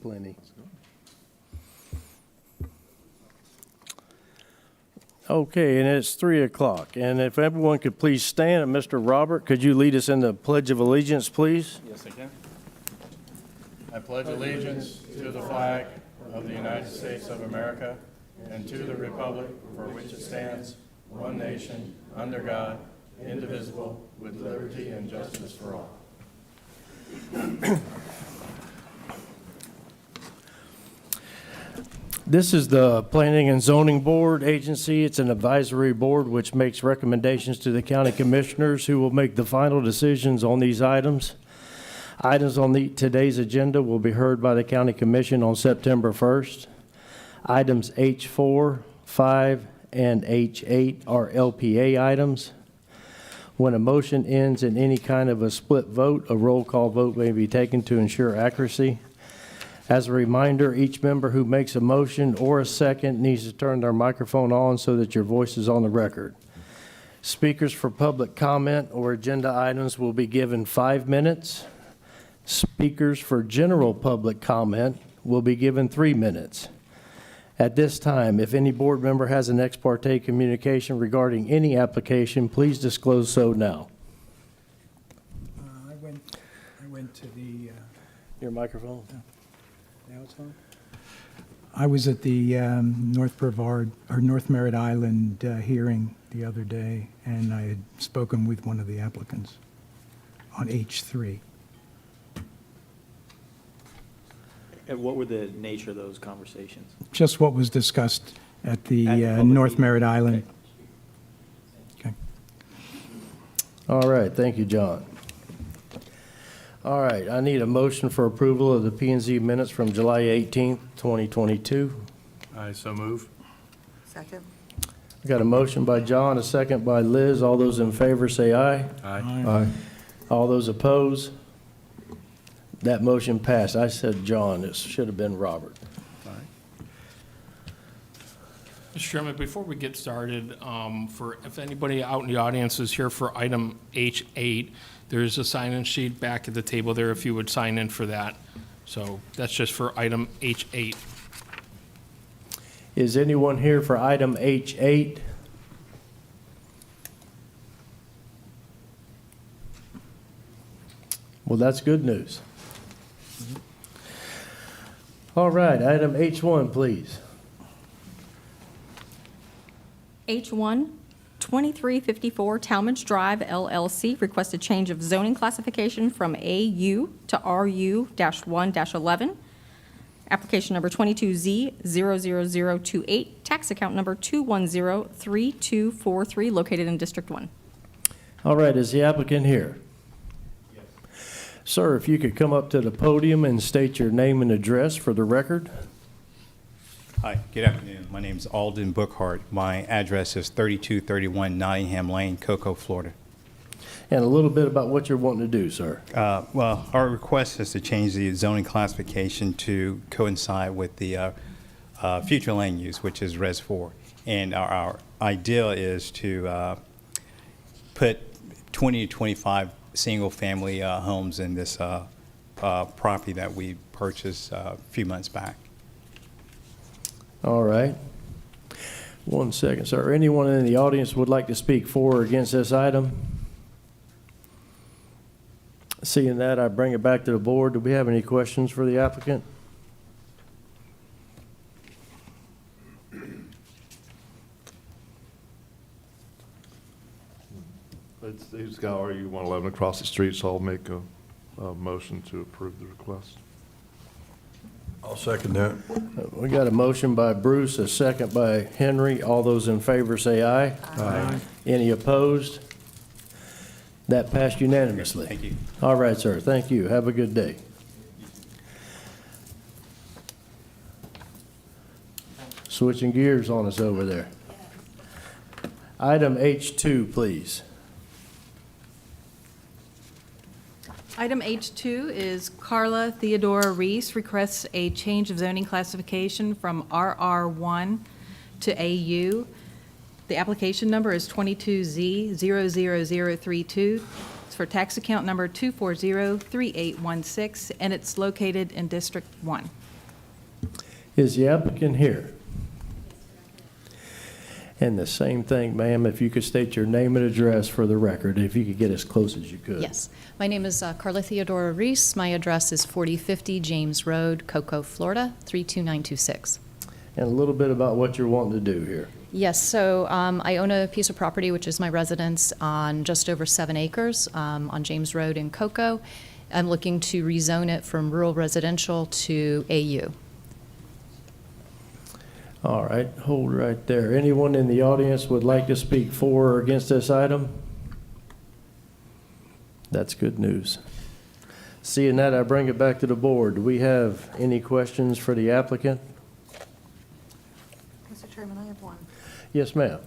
Plenty. Okay, and it's 3 o'clock. And if everyone could please stand, and Mr. Robert, could you lead us in the Pledge of Allegiance, please? Yes, I can. I pledge allegiance to the flag of the United States of America and to the republic for which it stands, one nation, under God, indivisible, with liberty and justice for all. This is the Planning and Zoning Board agency. It's an advisory board which makes recommendations to the county commissioners who will make the final decisions on these items. Items on today's agenda will be heard by the county commission on September 1st. Items H4, 5, and H8 are LPA items. When a motion ends in any kind of a split vote, a roll call vote may be taken to ensure accuracy. As a reminder, each member who makes a motion or a second needs to turn their microphone on so that your voice is on the record. Speakers for public comment or agenda items will be given 5 minutes. Speakers for general public comment will be given 3 minutes. At this time, if any board member has an ex parte communication regarding any application, please disclose so now. I went to the. Your microphone. Now it's on. I was at the North Brevard or North Merritt Island hearing the other day, and I had spoken with one of the applicants on H3. And what were the nature of those conversations? Just what was discussed at the At the public North meeting? Merritt Island. Okay. All right, thank you, John. All right, I need a motion for approval of the P&Z minutes from July 18th, 2022. I so move. Second. I got a motion by John, a second by Liz. All those in favor say aye. Aye. All those opposed? That motion passed. I said John, it should have been Robert. Mr. Chairman, before we get started, if anybody out in the audience is here for item H8, there's a sign-in sheet back at the table there if you would sign in for that. So that's just for item H8. Is anyone here for item H8? Well, that's good news. All right, item H1, please. H1, 2354 Talmadge Drive, LLC, requests a change of zoning classification from AU to RU-1-11. Application number 22Z00028, tax account number 2103243, located in District 1. All right, is the applicant here? Yes. Sir, if you could come up to the podium and state your name and address for the record. Hi, good afternoon. My name is Aldon Bookhardt. My address is 3231 Nottingham Lane, Cocoa, Florida. And a little bit about what you're wanting to do, sir. Well, our request is to change the zoning classification to coincide with the future land use, which is Res 4. And our ideal is to put 20 to 25 single-family homes in this property that we purchased a few months back. All right. 1 second, sir. Anyone in the audience would like to speak for or against this item? Seeing that, I bring it back to the board. Do we have any questions for the applicant? He's got RU-111 across the street, so I'll make a motion to approve the request. I'll second that. We got a motion by Bruce, a second by Henry. All those in favor say aye. Aye. Any opposed? That passed unanimously. Thank you. All right, sir. Thank you. Have a good day. Switching gears on us over there. Item H2, please. Item H2 is Carla Theadora Reece requests a change of zoning classification from RR1 to AU. The application number is 22Z00032. It's for tax account number 2403816, and it's located in District 1. Is the applicant here? And the same thing, ma'am, if you could state your name and address for the record, if you could get as close as you could. Yes. My name is Carla Theadora Reece. My address is 4050 James Road, Cocoa, Florida, 32926. And a little bit about what you're wanting to do here. Yes, so I own a piece of property, which is my residence, on just over 7 acres on James Road in Cocoa. I'm looking to rezone it from rural residential to AU. All right, hold right there. Anyone in the audience would like to speak for or against this item? That's good news. Seeing that, I bring it back to the board. Do we have any questions for the applicant? Mr. Chairman, I have one. Yes, ma'am.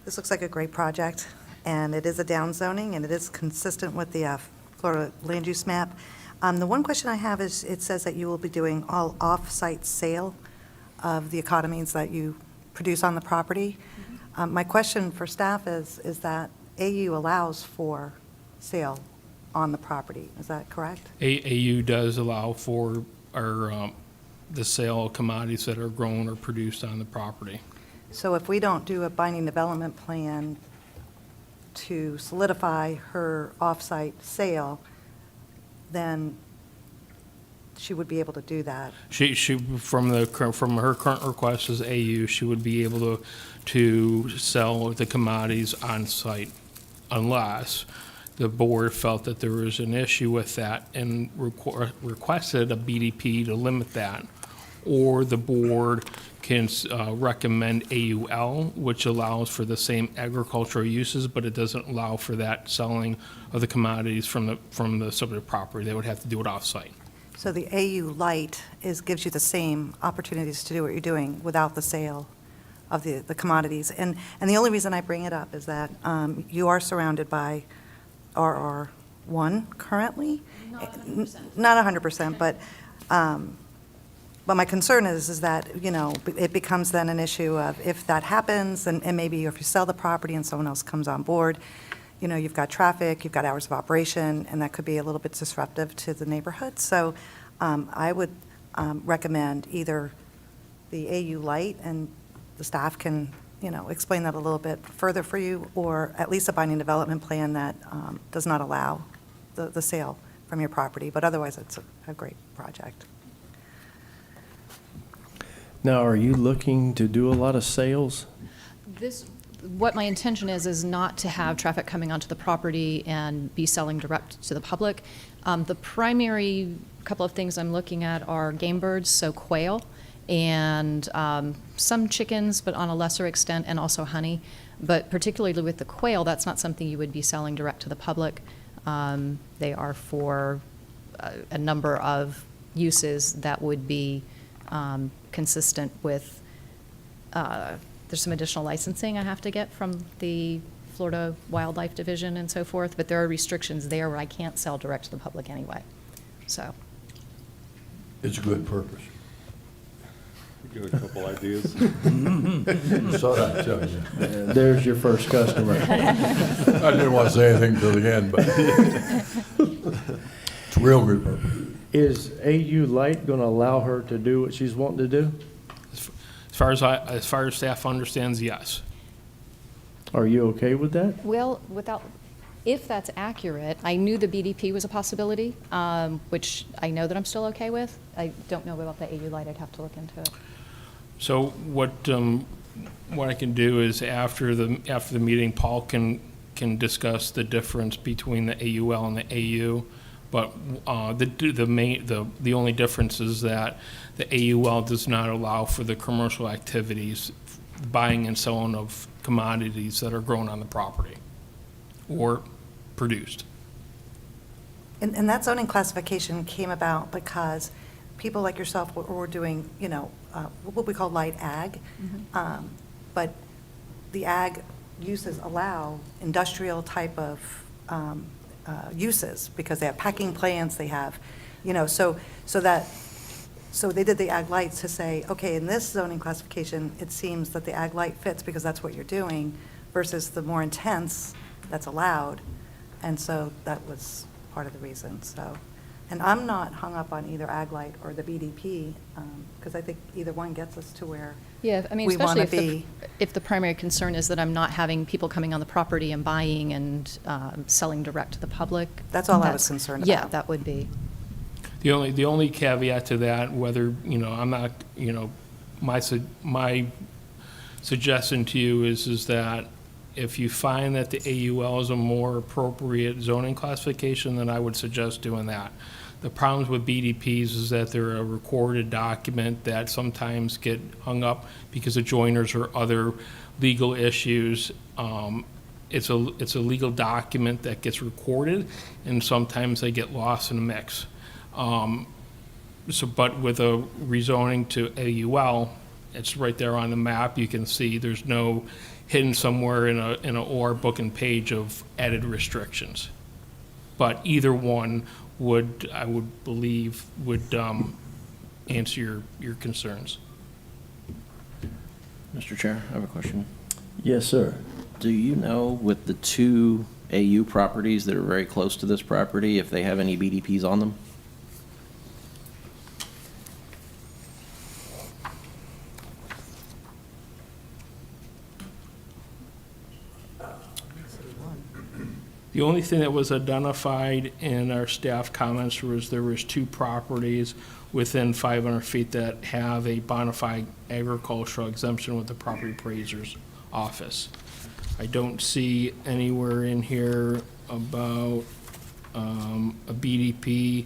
This looks like a great project, and it is a downzoning, and it is consistent with the Florida land use map. The one question I have is, it says that you will be doing all off-site sale of the economies that you produce on the property. My question for staff is that AU allows for sale on the property, is that correct? AU does allow for the sale of commodities that are grown or produced on the property. So if we don't do a binding development plan to solidify her off-site sale, then she would be able to do that. She from her current request as AU, she would be able to sell the commodities on site, unless the board felt that there was an issue with that and requested a BDP to limit that, or the board can recommend AUL, which allows for the same agricultural uses, but it doesn't allow for that selling of the commodities from the subject property. They would have to do it off-site. So the AU Light gives you the same opportunities to do what you're doing without the sale of the commodities. And the only reason I bring it up is that you are surrounded by RR1 currently. Not 100%, but my concern is that, it becomes then an issue of if that happens, and maybe if you sell the property and someone else comes on board, you've got traffic, you've got hours of operation, and that could be a little bit disruptive to the neighborhood. So I would recommend either the AU Light, and the staff can, explain that a little bit further for you, or at least a binding development plan that does not allow the sale from your property. But otherwise, it's a great project. Now, are you looking to do a lot of sales? What my intention is not to have traffic coming onto the property and be selling direct to the public. The primary couple of things I'm looking at are game birds, so quail, and some chickens, but on a lesser extent, and also honey. But particularly with the quail, that's not something you would be selling direct to the public. They are for a number of uses that would be consistent with there's some additional licensing I have to get from the Florida Wildlife Division and so forth, but there are restrictions there where I can't sell direct to the public anyway, so. It's a good purpose. Get a couple ideas. So I tell you. And there's your first customer. I didn't want to say anything till the end, but it's a real good purpose. Is AU Light going to allow her to do what she's wanting to do? As far as staff understands, yes. Are you okay with that? Well, if that's accurate, I knew the BDP was a possibility, which I know that I'm still okay with. I don't know about the AU Light, I'd have to look into it. So what I can do is after the meeting, Paul can discuss the difference between the AUL and the AU. But the only difference is that the AUL does not allow for the commercial activities, buying and selling of commodities that are grown on the property or produced. And that zoning classification came about because people like yourself were doing, what we call light ag. But the ag uses allow industrial type of uses, because they have packing plants, they have, so they did the ag light to say, okay, in this zoning classification, it seems that the ag light fits because that's what you're doing, versus the more intense that's allowed. And so that was part of the reason. So And I'm not hung up on either Ag Light or the BDP, because I think either one gets us to where Yeah, I mean, we want especially to be. if the primary concern is that I'm not having people coming on the property and buying and selling direct to the public. That's all I was concerned Yeah, about. that would be. The only caveat to that, whether, I'm not, my suggestion to you is that if you find that the AUL is a more appropriate zoning classification, then I would suggest doing that. The problems with BDPs is that they're a recorded document that sometimes get hung up because of joiners or other legal issues. It's a legal document that gets recorded, and sometimes they get lost in the mix. But with a rezoning to AUL, it's right there on the map. You can see there's no hidden somewhere in a OR book and page of added restrictions. But either one would, I would believe, would answer your concerns. Mr. Chair, I have a question. Yes, sir. Do you know with the two AU properties that are very close to this property, if they have any BDPs on them? The only thing that was identified in our staff comments was there was two properties within 500 feet that have a bona fide agricultural exemption with the property appraiser's office. I don't see anywhere in here about a BDP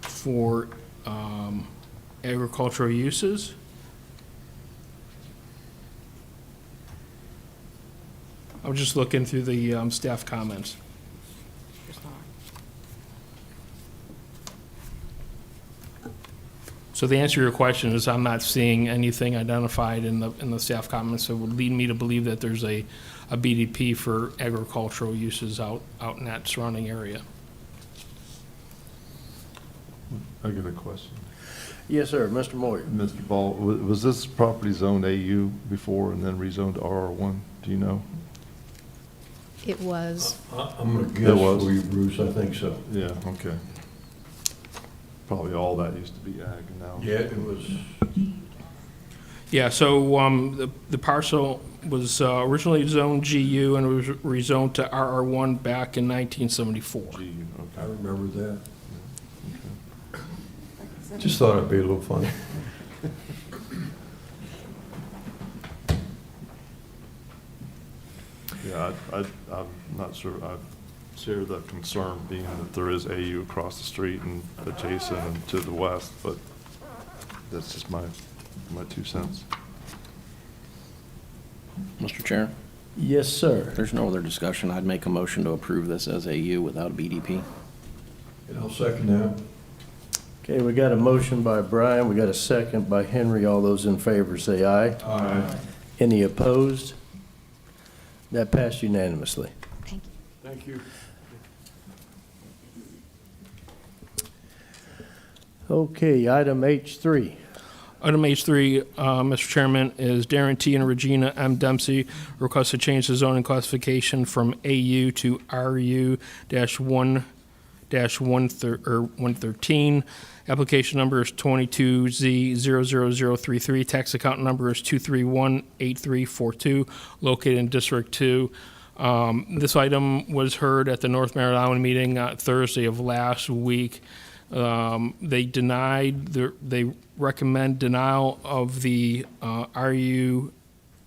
for agricultural uses. I was just looking through the staff comments. So the answer to your question is I'm not seeing anything identified in the staff comments that would lead me to believe that there's a BDP for agricultural uses out in that surrounding area. I got a question. Yes, sir. Mr. Moyer. Mr. Ball, was this property zoned AU before and then rezoned to RR1? Do you know? It was. I'm going to It guess was. for you, Bruce, I think so. Yeah, okay. Probably all that used to be ag now. Yeah, it was. Yeah, so the parcel was originally zoned GU and it was rezoned to RR1 back in 1974. Gee, I okay. remember that. Okay. Just thought it'd be a little funny. Yeah, I'm not sure, I share the concern being that there is AU across the street and adjacent and to the west, but that's just my 2 cents. Mr. Chair, Yes, sir. if there's no other discussion, I'd make a motion to approve this as AU without a BDP. And I'll second that. Okay, we got a motion by Brian, we got a second by Henry. All those in favor say aye. Aye. Any opposed? That passed unanimously. Thank you. Thank you. Okay, item H3. Item H3, Mr. Chairman, is Daren T and Regina M. Dempsey request to change the zoning classification from AU to RU-1-113. Application number is 22Z00033. Tax account number is 2318342, located in District 2. This item was heard at the North Merritt Island meeting Thursday of last week. They recommend denial of the RU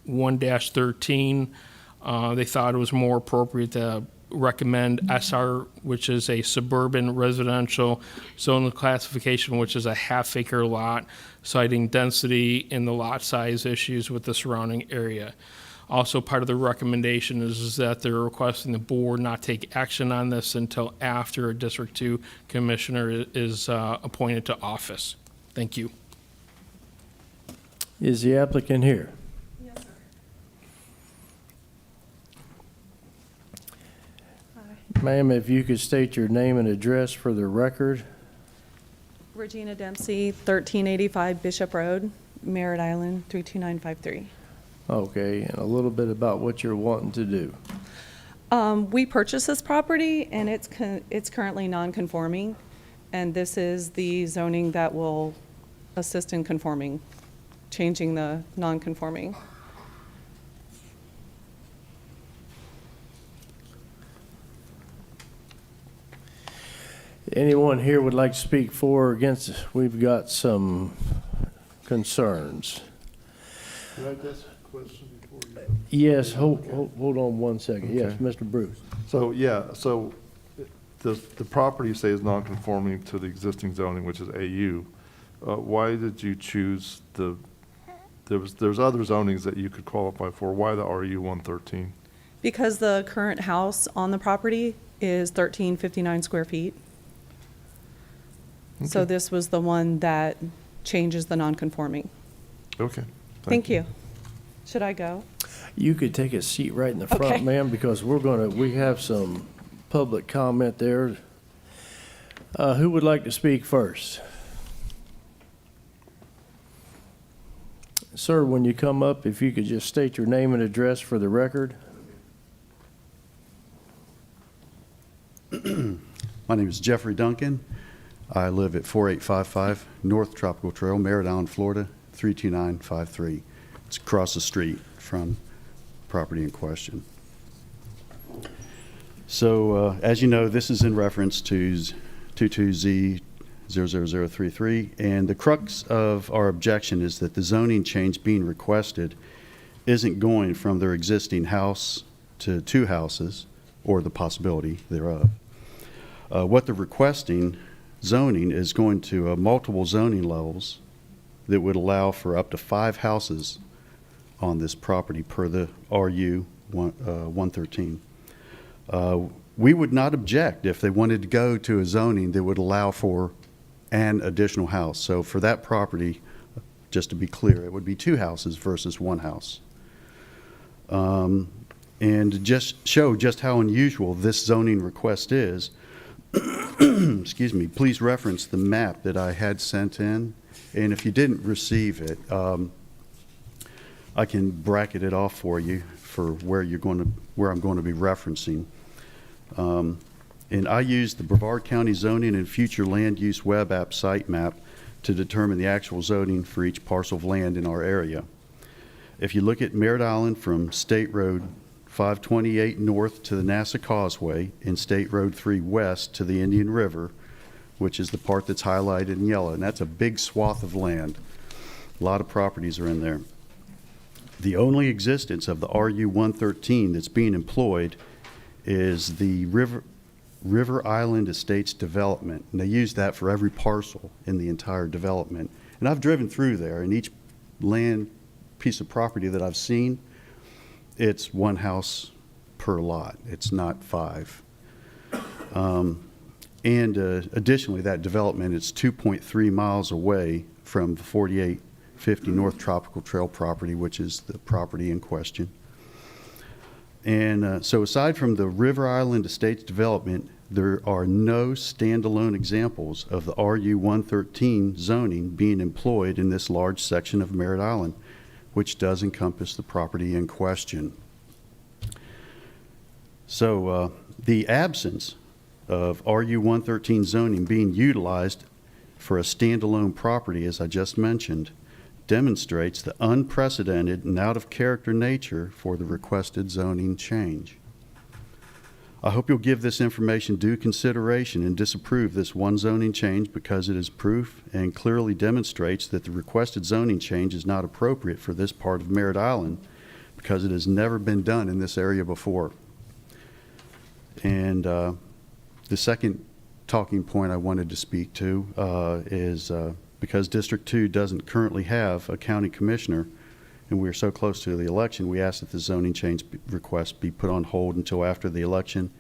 1-13. They thought it was more appropriate to recommend SR, which is a suburban residential zone classification, which is a half-acre lot, citing density and the lot size issues with the surrounding area. Also, part of the recommendation is that they're requesting the board not take action on this until after a District 2 commissioner is appointed to office. Thank you. Is the applicant here? Yes, sir. Ma'am, if you could state your name and address for the record. Regina Dempsey, 1385 Bishop Road, Merritt Island, 32953. Okay, and a little bit about what you're wanting to do. We purchased this property, and it's currently non-conforming, And this is the zoning that will assist in conforming, changing the non-conforming. Anyone here would like to speak for or against? We've got some concerns. Can I ask a question before you? Yes, hold on one second. Yes, Okay. Mr. Bruce. So, yeah, so the property you say is non-conforming to the existing zoning, which is AU. Why did you choose there's other zonings that you could qualify for. Why the RU 113? Because the current house on the property is 1359 square feet. So Okay. this was the one that changes the non-conforming. Okay. Thank you. Should I go? You could take a seat right in the Okay. front, ma'am, because we have some public comment there. Who would like to speak first? Sir, when you come up, if you could just state your name and address for the record. My name is Jeffrey Duncan. I live at 4855 North Tropical Trail, Merritt Island, Florida, 32953. It's across the street from property in question. So, as you know, this is in reference to 22Z00033, and the crux of our objection is that the zoning change being requested isn't going from their existing house to two houses, or the possibility thereof. What they're requesting zoning is going to multiple zoning levels that would allow for up to 5 houses on this property per the RU 113. We would not object if they wanted to go to a zoning that would allow for an additional house. So for that property, just to be clear, it would be 2 houses versus 1 house. And to just show just how unusual this zoning request is, excuse me, please reference the map that I had sent in. And if you didn't receive it, I can bracket it off for you for where I'm going to be referencing. And I used the Brevard County Zoning and Future Land Use Web App site map to determine the actual zoning for each parcel of land in our area. If you look at Merritt Island from State Road 528 north to the NASA Causeway and State Road 3 west to the Indian River, which is the part that's highlighted in yellow, and that's a big swath of land. A lot of properties are in there. The only existence of the RU 113 that's being employed is the River Island Estates development, and they use that for every parcel in the entire development. And I've driven through there, and each land piece of property that I've seen, it's 1 house per lot. It's not 5. Additionally, that development is 2.3 miles away from the 4850 North Tropical Trail property, which is the property in question. And so aside from the River Island Estates development, there are no standalone examples of the RU 113 zoning being employed in this large section of Merritt Island, which does encompass the property in question. So the absence of RU 113 zoning being utilized for a standalone property, as I just mentioned, demonstrates the unprecedented and out-of-character nature for the requested zoning change. I hope you'll give this information due consideration and disapprove this one zoning change because it is proof and clearly demonstrates that the requested zoning change is not appropriate for this part of Merritt Island because it has never been done in this area before. And the second talking point I wanted to speak to is because District 2 doesn't currently have a county commissioner, and we're so close to the election, we ask that the zoning change request be put on hold until after the election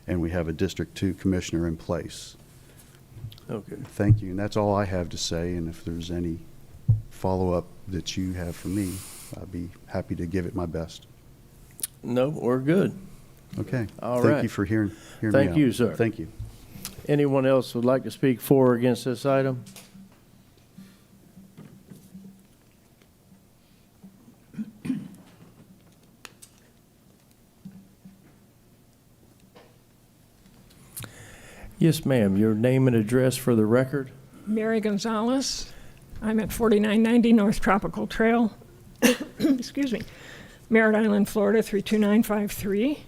and we have a District 2 commissioner in place. Okay. Thank you, and that's all I have to say, and if there's any follow-up that you have for me, I'd be happy to give it my best. No, we're good. Okay. All Thank right. you for hearing me out. Thank you, sir. Thank you. Anyone else would like to speak for or against this item? Yes, ma'am. Your name and address for the record? Mary Gonzalez. I'm at 4990 North Tropical Trail, excuse me, Merritt Island, Florida, 32953.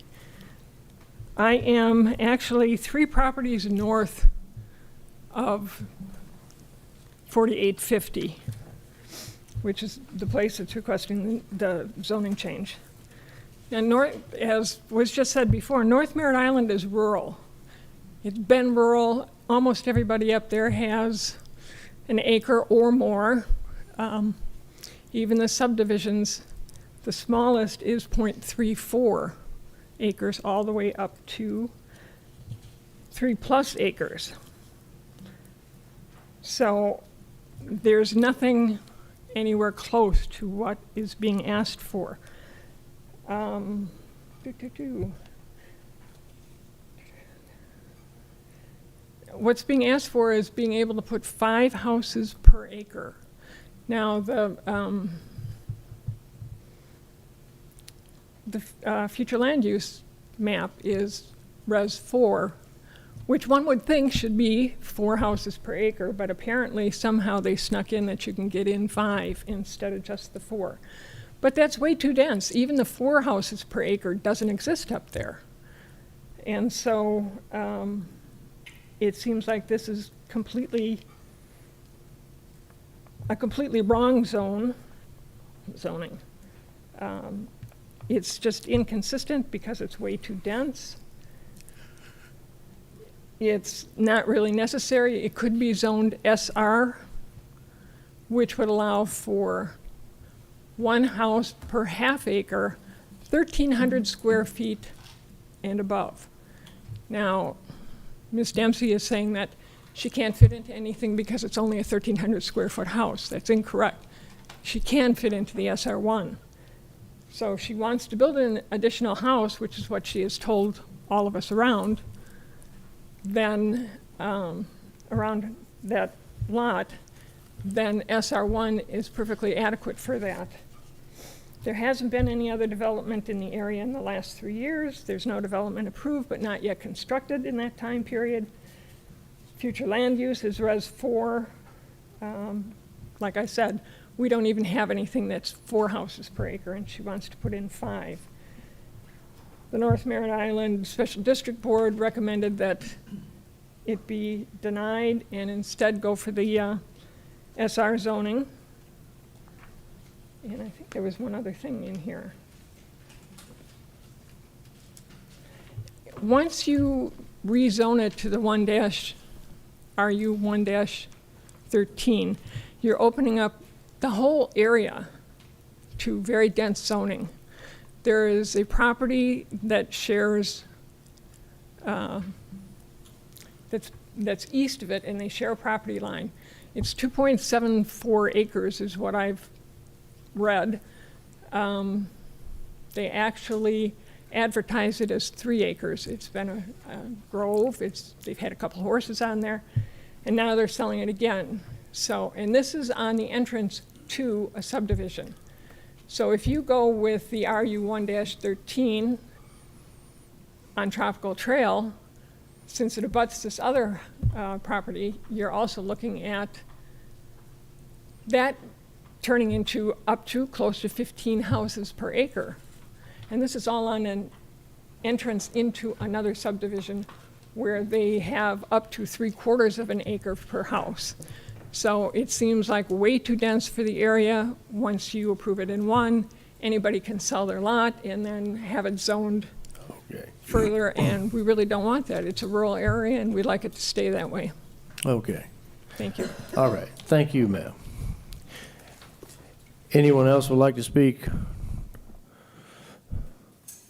I am actually 3 properties north of 4850, which is the place that's requesting the zoning change. And as was just said before, North Merritt Island is rural. It's been rural. Almost everybody up there has an acre or more. Even the subdivisions, the smallest is 0.34 acres all the way up to 3+ acres. So there's nothing anywhere close to what is being asked for. What's being asked for is being able to put 5 houses per acre. Now, the future land use map is Res 4, which one would think should be 4 houses per acre, but apparently somehow they snuck in that you can get in 5 instead of just the 4. But that's way too dense. Even the 4 houses per acre doesn't exist up there. And so it seems like this is a completely wrong zoning. It's just inconsistent because it's way too dense. It's not really necessary. It could be zoned SR, which would allow for 1 house per half acre, 1,300 square feet and above. Now, Ms. Dempsey is saying that she can't fit into anything because it's only a 1,300 square foot house. That's incorrect. She can fit into the SR1. So if she wants to build an additional house, which is what she has told all of us around, then around that lot, then SR1 is perfectly adequate for that. There hasn't been any other development in the area in the last 3 years. There's no development approved but not yet constructed in that time period. Future land use is Res 4. Like I said, we don't even have anything that's 4 houses per acre, and she wants to put in 5. The North Merritt Island Special District Board recommended that it be denied and instead go for the SR zoning. And I think there was one other thing in here. Once you rezone it to the RU 1-13, you're opening up the whole area to very dense zoning. There is a property that shares, that's east of it, and they share a property line. It's 2.74 acres is what I've read. They actually advertise it as 3 acres. It's been a grove. They've had a couple horses on there, and now they're selling it again. So, and this is on the entrance to a subdivision. So if you go with the RU 1-13 on Tropical Trail, since it abuts this other property, you're also looking at that turning into up to close to 15 houses per acre. And this is all on an entrance into another subdivision where they have up to 3/4 of an acre per house. So it seems like way too dense for the area. Once you approve it in one, anybody can sell their lot and then have it zoned further, and we really don't want that. It's a rural area, and we'd like it to stay that way. Okay. Thank you. All right. Thank you, ma'am. Anyone else would like to speak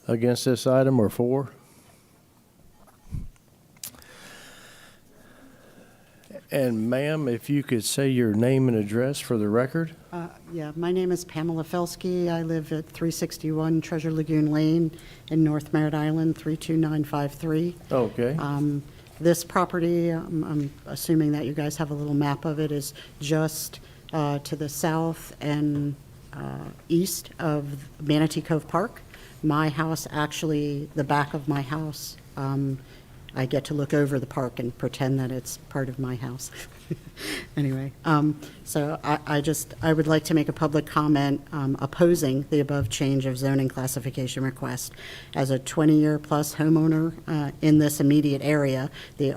against this item or for? And ma'am, if you could say your name and address for the record. Yeah, my name is Pamela Felsky. I live at 361 Treasure Lagoon Lane in North Merritt Island, 32953. Okay. This property, I'm assuming that you guys have a little map of it, is just to the south and east of Manatee Cove Park. My house, actually, the back of my house I get to look over the park and pretend that it's part of my house. Anyway, so I would like to make a public comment opposing the above change of zoning classification request. As a 20-year-plus homeowner in this immediate area, the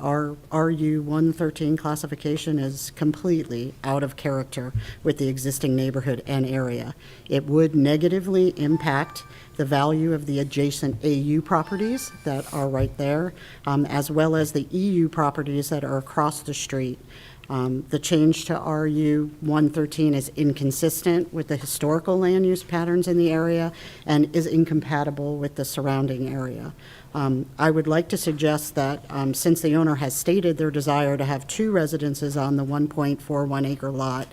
RU 113 classification is completely out of character with the existing neighborhood and area. It would negatively impact the value of the adjacent AU properties that are right there, as well as the EU properties that are across the street. The change to RU 113 is inconsistent with the historical land use patterns in the area and is incompatible with the surrounding area. I would like to suggest that since the owner has stated their desire to have 2 residences on the 1.41 acre lot,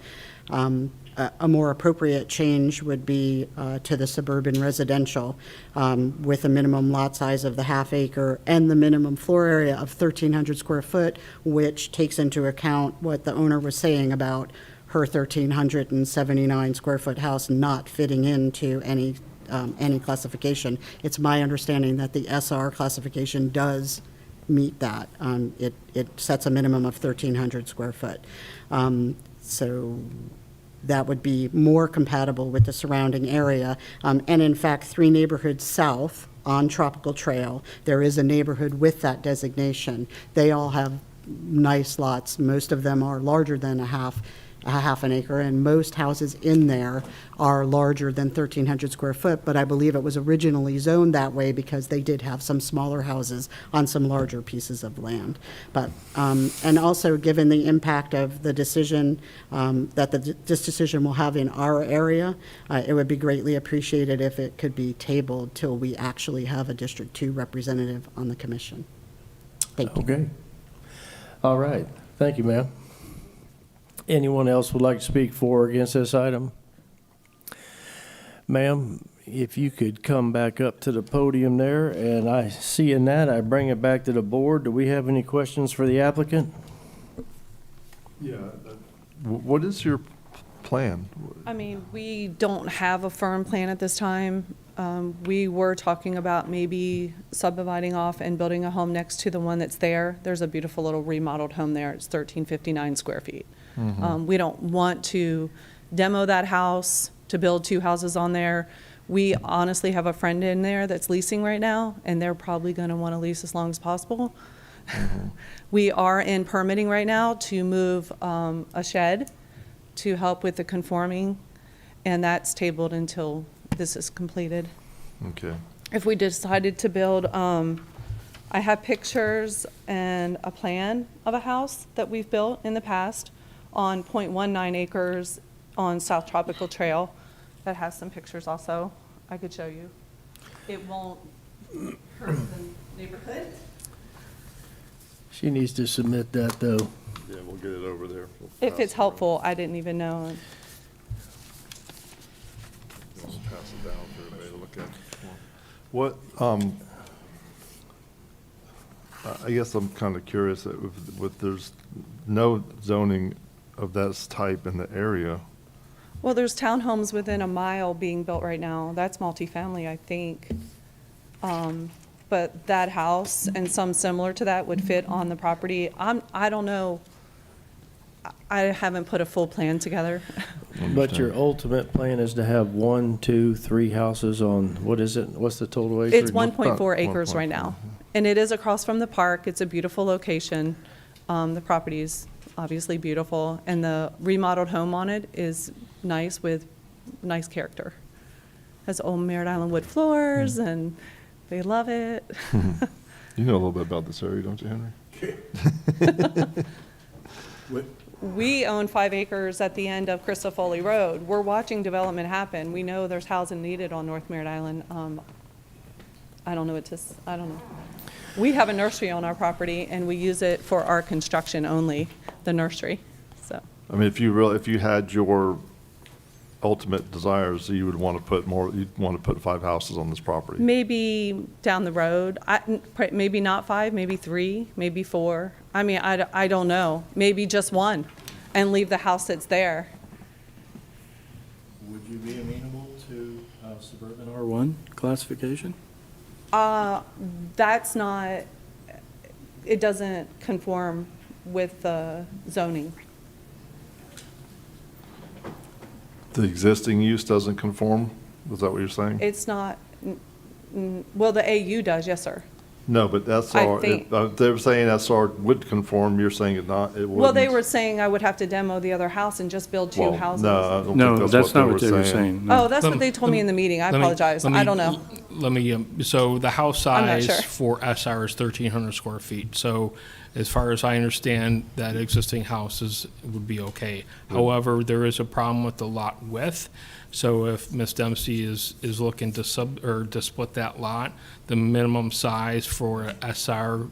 a more appropriate change would be to the suburban residential with a minimum lot size of the ½ acre and the minimum floor area of 1,300 square foot, which takes into account what the owner was saying about her 1,379 square foot house not fitting into any classification. It's my understanding that the SR classification does meet that. It sets a minimum of 1,300 square foot. So that would be more compatible with the surrounding area. And in fact, 3 neighborhoods south on Tropical Trail, there is a neighborhood with that designation. They all have nice lots. Most of them are larger than a half an acre, and most houses in there are larger than 1,300 square foot, but I believe it was originally zoned that way because they did have some smaller houses on some larger pieces of land. But, and also given the impact of the decision that this decision will have in our area, it would be greatly appreciated if it could be tabled till we actually have a District 2 representative on the commission. Thank you. Okay. All right. Thank you, ma'am. Anyone else would like to speak for or against this item? Ma'am, if you could come back up to the podium there, and I see in that, I bring it back to the board. Do we have any questions for the applicant? Yeah. What is your plan? I mean, we don't have a firm plan at this time. We were talking about maybe subdividing off and building a home next to the one that's there. There's a beautiful little remodeled home there. It's 1,359 square feet. We don't want to demo that house to build 2 houses on there. We honestly have a friend in there that's leasing right now, and they're probably going to want to lease as long as possible. We are in permitting right now to move a shed to help with the conforming, and that's tabled until this is completed. Okay. If we decided to build, I have pictures and a plan of a house that we've built in the past on 0.19 acres on South Tropical Trail. That has some pictures also I could show you. It won't hurt the neighborhood. She needs to submit that, though. Yeah, we'll get it over there. If it's helpful, I didn't even know. Just pass it down for everybody to look at. What, I guess I'm kind of curious that with there's no zoning of that type in the area. Well, there's townhomes within a mile being built right now. That's multifamily, I think. But that house and some similar to that would fit on the property. I don't know. I haven't put a full plan together. But your ultimate plan is to have 1, 2, 3 houses on, what is it? What's the total acreage? It's 1.4 acres right now. And it is across from the park. It's a beautiful location. The property's obviously beautiful. And the remodeled home on it is nice with nice character. Has old Merritt Island wood floors, and they love it. You know a little bit about this area, don't you, Henry? We own 5 acres at the end of Christopher Road. We're watching development happen. We know there's housing needed on North Merritt Island. I don't know I don't know. We have a nursery on our property, and we use it for our construction only, the nursery, so. I mean, if you had your ultimate desires, you would want to put you'd want to put 5 houses on this property. Maybe down the road, maybe not 5, maybe 3, maybe 4. I mean, I don't know. Maybe just 1 and leave the house that's there. Would you be amenable to suburban R1 classification? That's not, it doesn't conform with the zoning. The existing use doesn't conform? Is that what you're saying? It's not, well, the AU does, yes, sir. No, but SR, think- they're saying SR would conform, you're saying it not, it wouldn't? Well, they were saying I would have to demo the other house and just build two Well, houses. No, I don't No, think that's they not what they were saying. no. Oh, that's what they told me in the meeting. I Let me- apologize. let me- I don't know. Let me, so the house I'm not size sure. for SR is 1,300 square feet. So as far as I understand, that existing house would be okay. However, there is a problem with the lot width. So if Ms. Dempsey is looking to to split that lot, the minimum size for a SR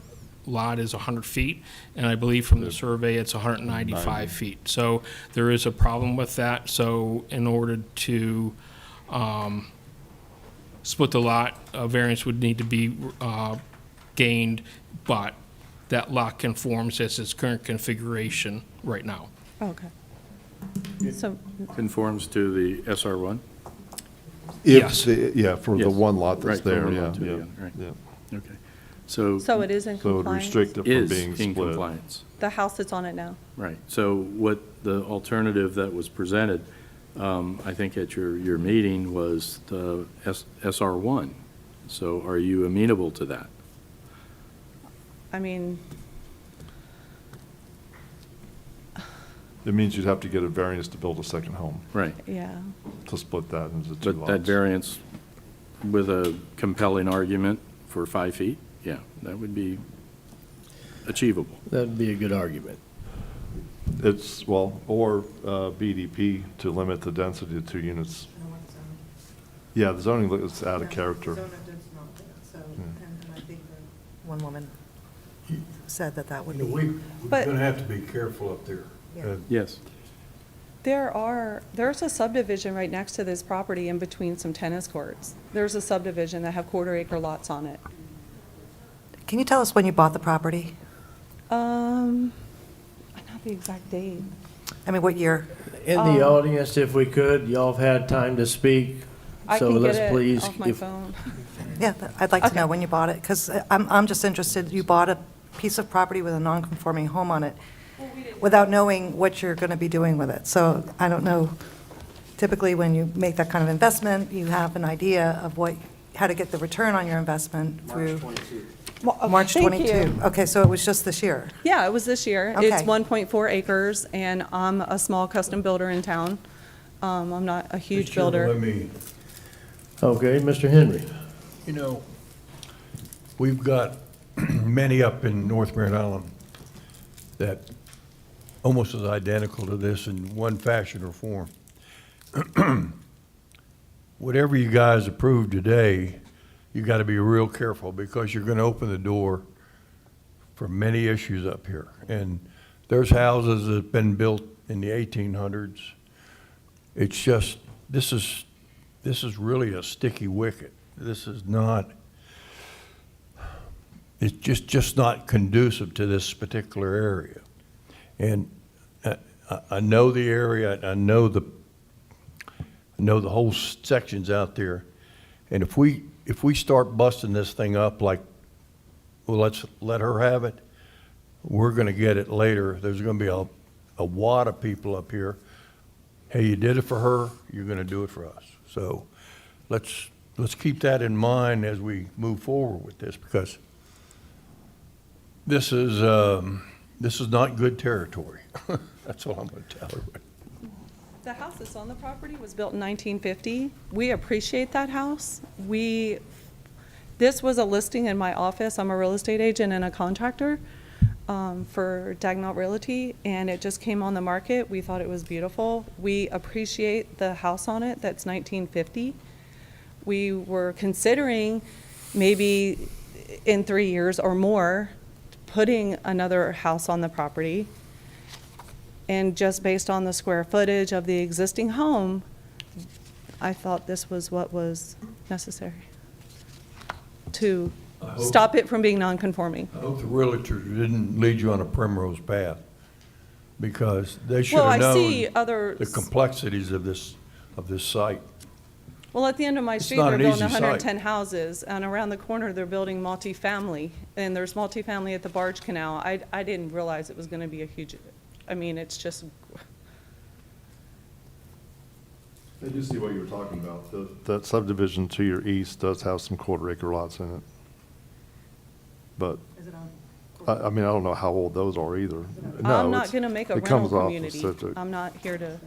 lot is 100 feet, and I believe from the survey, it's 195 feet. So there is a problem with that. So in order to split the lot, a variance would need to be gained, but that lot conforms as its current configuration right now. Okay. So, Conforms to the SR1? Yes. Yeah, for the Yes. one lot that's Right, for there, one yeah, lot, too, yeah, yeah, right. yeah. Okay. So so it is in So it would compliance? restrict it from is being in split. compliance. The house that's on it now? Right. So what the alternative that was presented, I think at your meeting, was the SR1. So are you amenable to that? I mean, It means you'd have to get a variance to build a second home, Right. yeah. to split that into two But lots. that variance with a compelling argument for 5 feet, yeah, that would be achievable. That'd be a good argument. It's, well, or BDP to limit the density to 2 units. Yeah, the zoning is out of character. One woman said that would be. We're But- going to have to be careful up there. Yes. There's a subdivision right next to this property in between some tennis courts. There's a subdivision that have quarter-acre lots on it. Can you tell us when you bought the property? Not the exact date. I mean, what year? In the audience, if we could, y'all have had time to speak, I so can get let's it please. off my phone. Yeah, I'd like to Okay. know when you bought it, because I'm just interested, you bought a piece of property with a non-conforming home on it without knowing what you're going to be doing with it. So I don't know, typically when you make that kind of investment, you have an idea of how to get the return on your investment through. March Thank 22. you. Okay, so it was just this year. Yeah, it was this year. Okay. It's 1.4 acres, and I'm a small custom builder in town. I'm not a huge Mr. Chairman, builder. Let me, Okay, Mr. Henry. you know, we've got many up in North Merritt Island that almost is identical to this in one fashion or form. Whatever you guys approve today, you got to be real careful because you're going to open the door for many issues up here. And there's houses that have been built in the 1800s. It's just, this is really a sticky wicket. This is not, it's just not conducive to this particular area. And I know the area, I know the whole sections out there. And if we start busting this thing up like, well, let's let her have it, we're gonna get it later. There's gonna be a wad of people up here. Hey, you did it for her, you're gonna do it for us. So let's keep that in mind as we move forward with this, because this is not good territory. That's all I'm gonna tell her. The house that's on the property was built in 1950. We appreciate that house. This was a listing in my office. I'm a real estate agent and a contractor for Dagnall Realty, and it just came on the market. We thought it was beautiful. We appreciate the house on it that's 1950. We were considering maybe in 3 years or more putting another house on the property. And just based on the square footage of the existing home, I thought this was what was necessary to stop it from being non-conforming. I hope the realtor didn't lead you on a primrose path, because they should Well, have I see known other. the complexities of this site. Well, at the end of my It's street, not they're an building easy site. 110 houses, and around the corner, they're building multifamily, and there's multifamily at the barge canal. I didn't realize it was going to be a huge, I mean, it's just, I do see what you were talking about. That subdivision to your east does have some quarter-acre lots in it. But, I mean, I don't know how old those are either. No, I'm not it's- going to make a it comes rental off of community. Citrus. I'm not here to,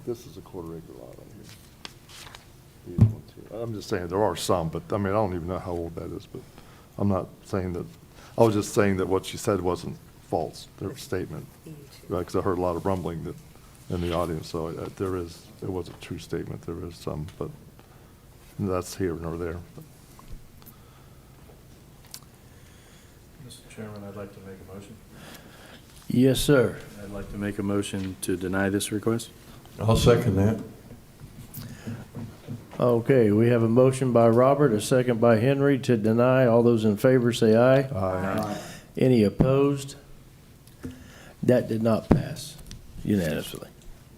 This is a quarter-acre lot right here. These ones here. I'm just saying, there are some, but, I mean, I don't even know how old that is, but I'm not saying that, I was just saying that what she said wasn't false, their statement. Right, because I heard a lot of rumbling that, in the audience, so it was a true statement, there is some, but that's here nor there. Mr. Chairman, I'd like to make a motion. Yes, sir. I'd like to make a motion to deny this request. I'll second that. Okay, we have a motion by Robert, a second by Henry to deny. All those in favor say aye. Aye. Any opposed? That did not pass unanimously.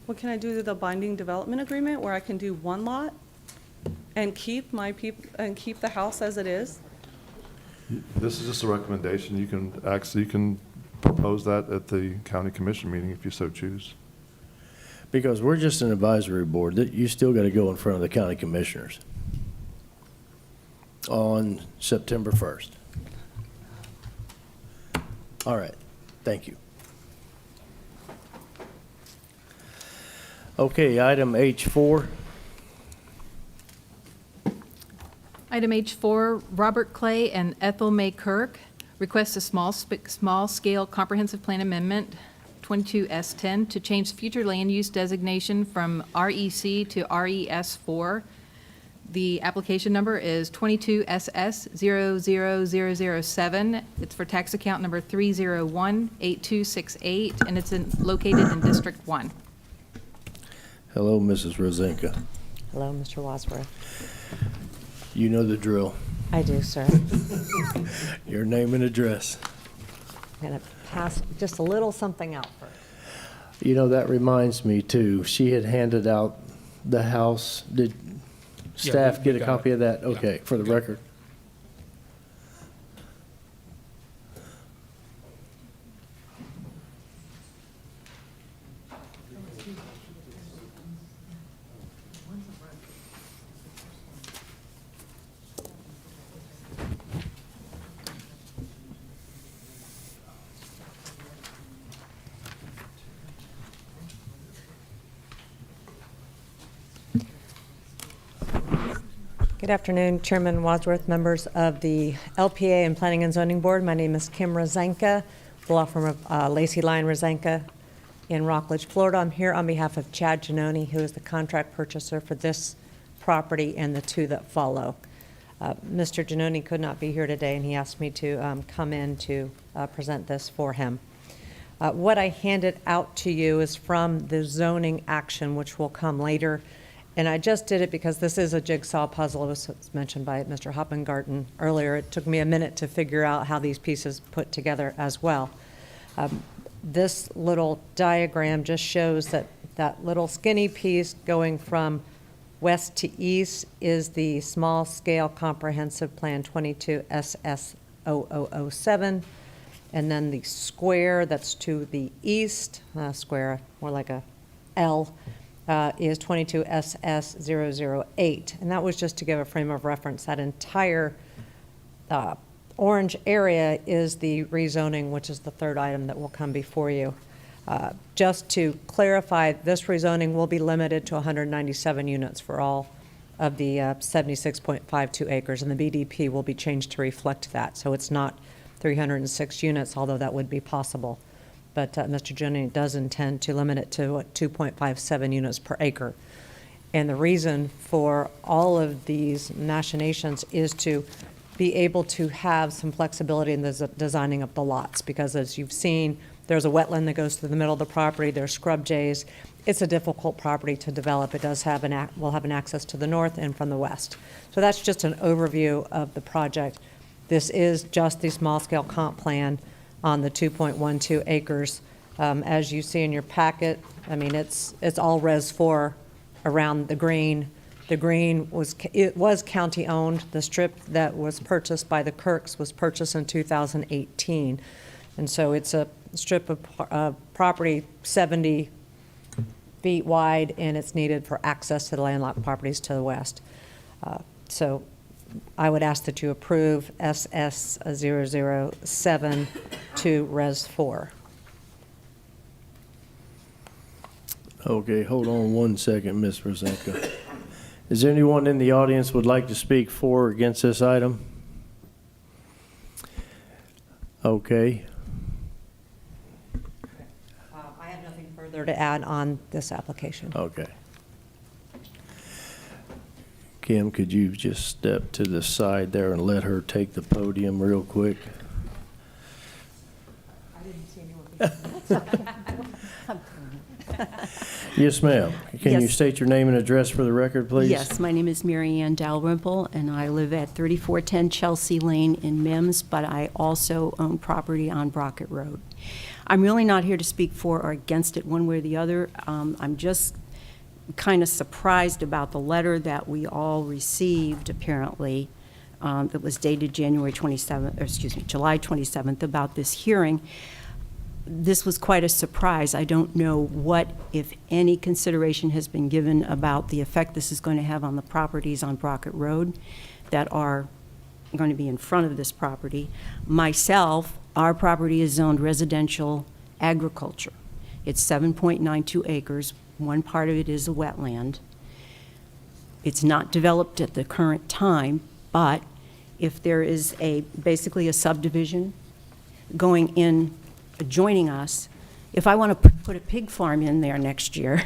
what can I do to the binding development agreement where I can do one lot and keep and keep the house as it is? This is just a recommendation. You can propose that at the county commission meeting if you so choose. Because we're just an advisory board, that you still got to go in front of the county commissioners on September 1st. All right, thank you. Okay, item H4. Item H4, Robert Clay and Ethylmay Kirk request a small-scale comprehensive plan amendment, 22S10, to change future land use designation from REC to RES4. The application number is 22SS00007. It's for tax account number 3018268, and it's located in District 1. Hello, Mrs. Rosenka. Hello, Mr. Wadsworth. You know the drill. I do, sir. Your name and address. I'm going to pass just a little something out first. You know, that reminds me too, she had handed out the house. Did staff we get a got copy it. of that? Yeah, Okay, for the we got it. record. Good afternoon, Chairman Wadsworth, members of the LPA and Planning and Zoning Board. My name is Kim Rosenka, the law firm of Lacey Lyon Rosenka in Rockledge, Florida. I'm here on behalf of Chad Genoni, who is the contract purchaser for this property and the two that follow. Mr. Genoni could not be here today, and he asked me to come in to present this for him. What I handed out to you is from the zoning action, which will come later. And I just did it because this is a jigsaw puzzle. It was mentioned by Mr. Hoppengarten earlier. It took me a minute to figure out how these pieces put together as well. This little diagram just shows that that little skinny piece going from west to east is the small-scale comprehensive plan 22SS0007. And then the square that's to the east, square more like a L, is 22SS008. And that was just to give a frame of reference. That entire orange area is the rezoning, which is the third item that will come before you. Just to clarify, this rezoning will be limited to 197 units for all of the 76.52 acres, and the BDP will be changed to reflect that. So it's not 306 units, although that would be possible. But Mr. Genoni does intend to limit it to 2.57 units per acre. And the reason for all of these machinations is to be able to have some flexibility in the designing of the lots, because as you've seen, there's a wetland that goes through the middle of the property, there's scrub jays. It's a difficult property to develop. It does have will have an access to the north and from the west. So that's just an overview of the project. This is just the small-scale comp plan on the 2.12 acres As you see in your packet, I mean, it's all Res 4 around the green. The green was county-owned. The strip that was purchased by the Kirks was purchased in 2018. And so it's a strip of property 70 feet wide, and it's needed for access to the landlocked properties to the west. So I would ask that you approve SS 007 to Res 4. Okay, hold on one second, Ms. Rosenka. Is there anyone in the audience would like to speak for or against this item? Okay. I have nothing further to add on this application. Okay. Kim, could you just step to the side there and let her take the podium real quick? I didn't see anyone. Yes, ma'am. Can you Yes. state your name and address for the record, please? Yes, my name is Marion Dalrymple, and I live at 3410 Chelsea Lane in Mims, but I also own property on Brockett Road. I'm really not here to speak for or against it one way or the other. I'm just kind of surprised about the letter that we all received, apparently, that was dated July 27th, about this hearing. This was quite a surprise. I don't know what, if any, consideration has been given about the effect this is going to have on the properties on Brockett Road that are going to be in front of this property. Myself, our property is zoned residential agriculture. It's 7.92 acres. One part of it is a wetland. It's not developed at the current time, but if there is basically a subdivision going in adjoining us, if I want to put a pig farm in there next year,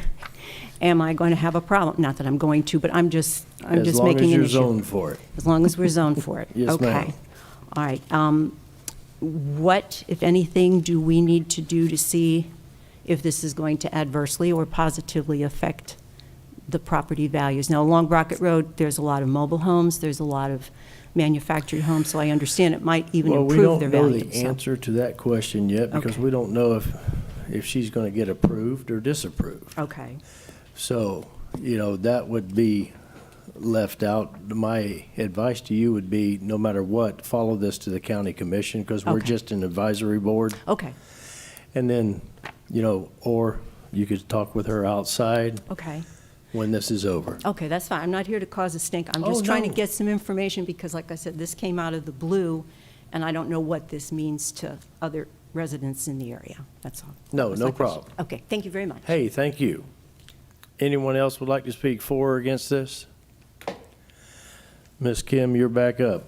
am I going to have a problem? Not that I'm going to, but I'm just making an issue. As long as you're zoned for it. As long as we're zoned for it. Yes, ma'am. Okay. All right. What, if anything, do we need to do to see if this is going to adversely or positively affect the property values? Now, along Brockett Road, there's a lot of mobile homes, there's a lot of manufactured homes, so I understand it might even improve their value. Well, we don't know the answer to that question yet because Okay. we don't know if she's going to get approved or disapproved. Okay. So, that would be left out. My advice to you would be, no matter what, follow this to the county commission because we're Okay. just an advisory board. Okay. And then, or you could talk with her outside Okay. when this is over. Okay, that's fine. I'm not here to cause a stink. I'm Oh, just trying to no. get some information because, like I said, this came out of the blue, and I don't know what this means to other residents in the area. That's all. No, That's no my question. problem. Okay, thank you very much. Hey, thank you. Anyone else would like to speak for or against this? Ms. Kim, you're back up.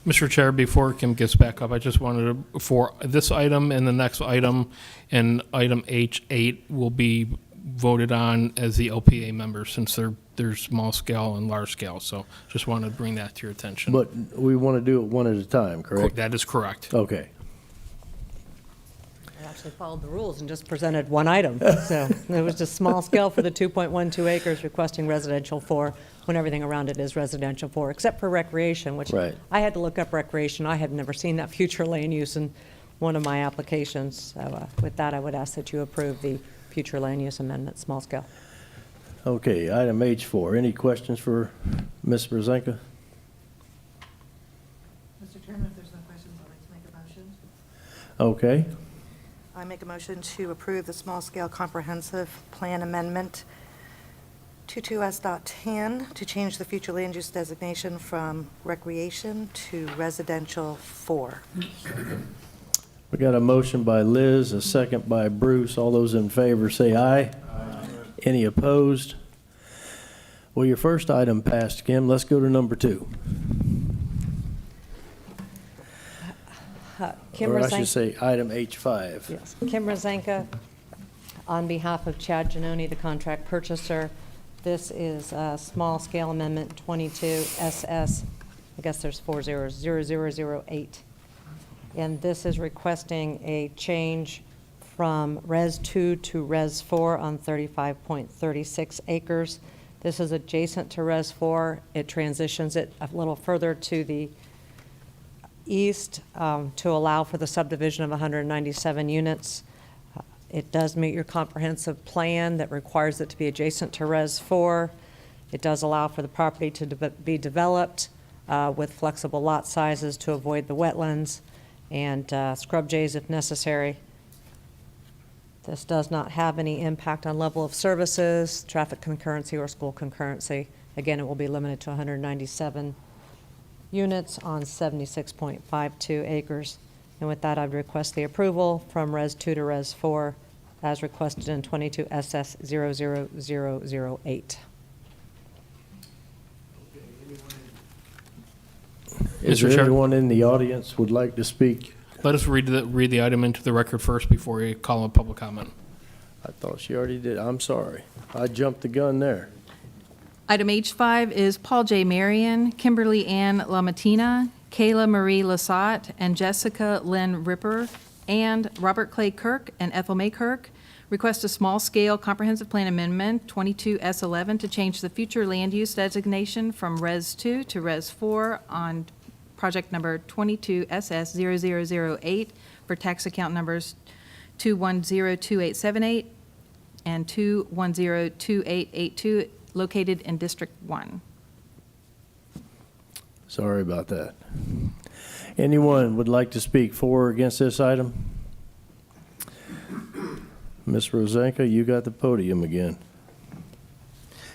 Mr. Chair, before Kim gets back up, I just wanted to, for this item and the next item, and item H8 will be voted on as the LPA members since they're small scale and large scale. So just wanted to bring that to your attention. But we want to do it one at a time, correct? That is correct. Okay. I actually followed the rules and just presented one item. So it was just small scale for the 2.12 acres requesting residential 4 when everything around it is residential 4, except for recreation, which Right. I had to look up recreation. I had never seen that future land use in one of my applications. So with that, I would ask that you approve the future land use amendment, small scale. Okay, item H4. Any questions for Ms. Brzezinska? Mr. Chairman, if there's no questions, I'd like to make a motion. Okay. I make a motion to approve the small-scale comprehensive plan amendment 22S.10 to change the future land use designation from recreation to residential 4. We got a motion by Liz, a second by Bruce. All those in favor say aye. Aye. Any opposed? Well, your first item passed, Kim. Let's go to number 2. Kim Or I Rosenka- should say item H5. Yes. Kim Rosenka, on behalf of Chad Genoni, the contract purchaser, this is a small-scale amendment 22SS, I guess there's 400008. And this is requesting a change from Res 2 to Res 4 on 35.36 acres. This is adjacent to Res 4. It transitions it a little further to the east to allow for the subdivision of 197 units. It does meet your comprehensive plan that requires it to be adjacent to Res 4. It does allow for the property to be developed with flexible lot sizes to avoid the wetlands and scrub jays if necessary. This does not have any impact on level of services, traffic concurrency, or school concurrency. Again, it will be limited to 197 units on 76.52 acres. And with that, I'd request the approval from Res 2 to Res 4 as requested in 22 SS 00008. Is Mr. there Chair? anyone in the audience would like to speak? Let us read the item into the record first before we call a public comment. I thought she already did. I'm sorry. I jumped the gun there. Item H5 is Paul J. Marion, Kimberly Ann LaMattina, Kayla Marie Losat, and Jessica Lynn Ripper, and Robert Clay Kirk and Ethylmay Kirk request a small-scale comprehensive plan amendment, 22S11, to change the future land use designation from Res 2 to Res 4 on project number 22SS0008 for tax account numbers 2102878 and 2102882, located in District 1. Sorry about that. Anyone would like to speak for or against this item? Ms. Rosenka, you got the podium again.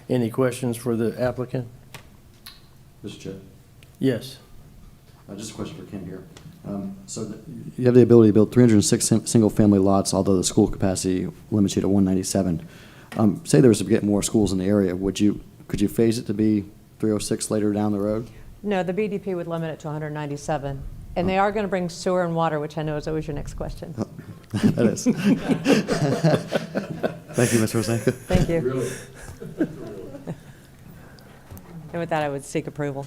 Any questions for the applicant? Mr. Chair, Yes. just a question for Ken here. You have the ability to build 306 single-family lots, although the school capacity limits you to 197. Say there was to get more schools in the area, could you phase it to be 306 later down the road? No, the BDP would limit it to 197. And they are going to bring sewer and water, which I know is always your next question. That is. Thank you, Ms. Rosenka. Thank you. Really? And with that, I would seek approval.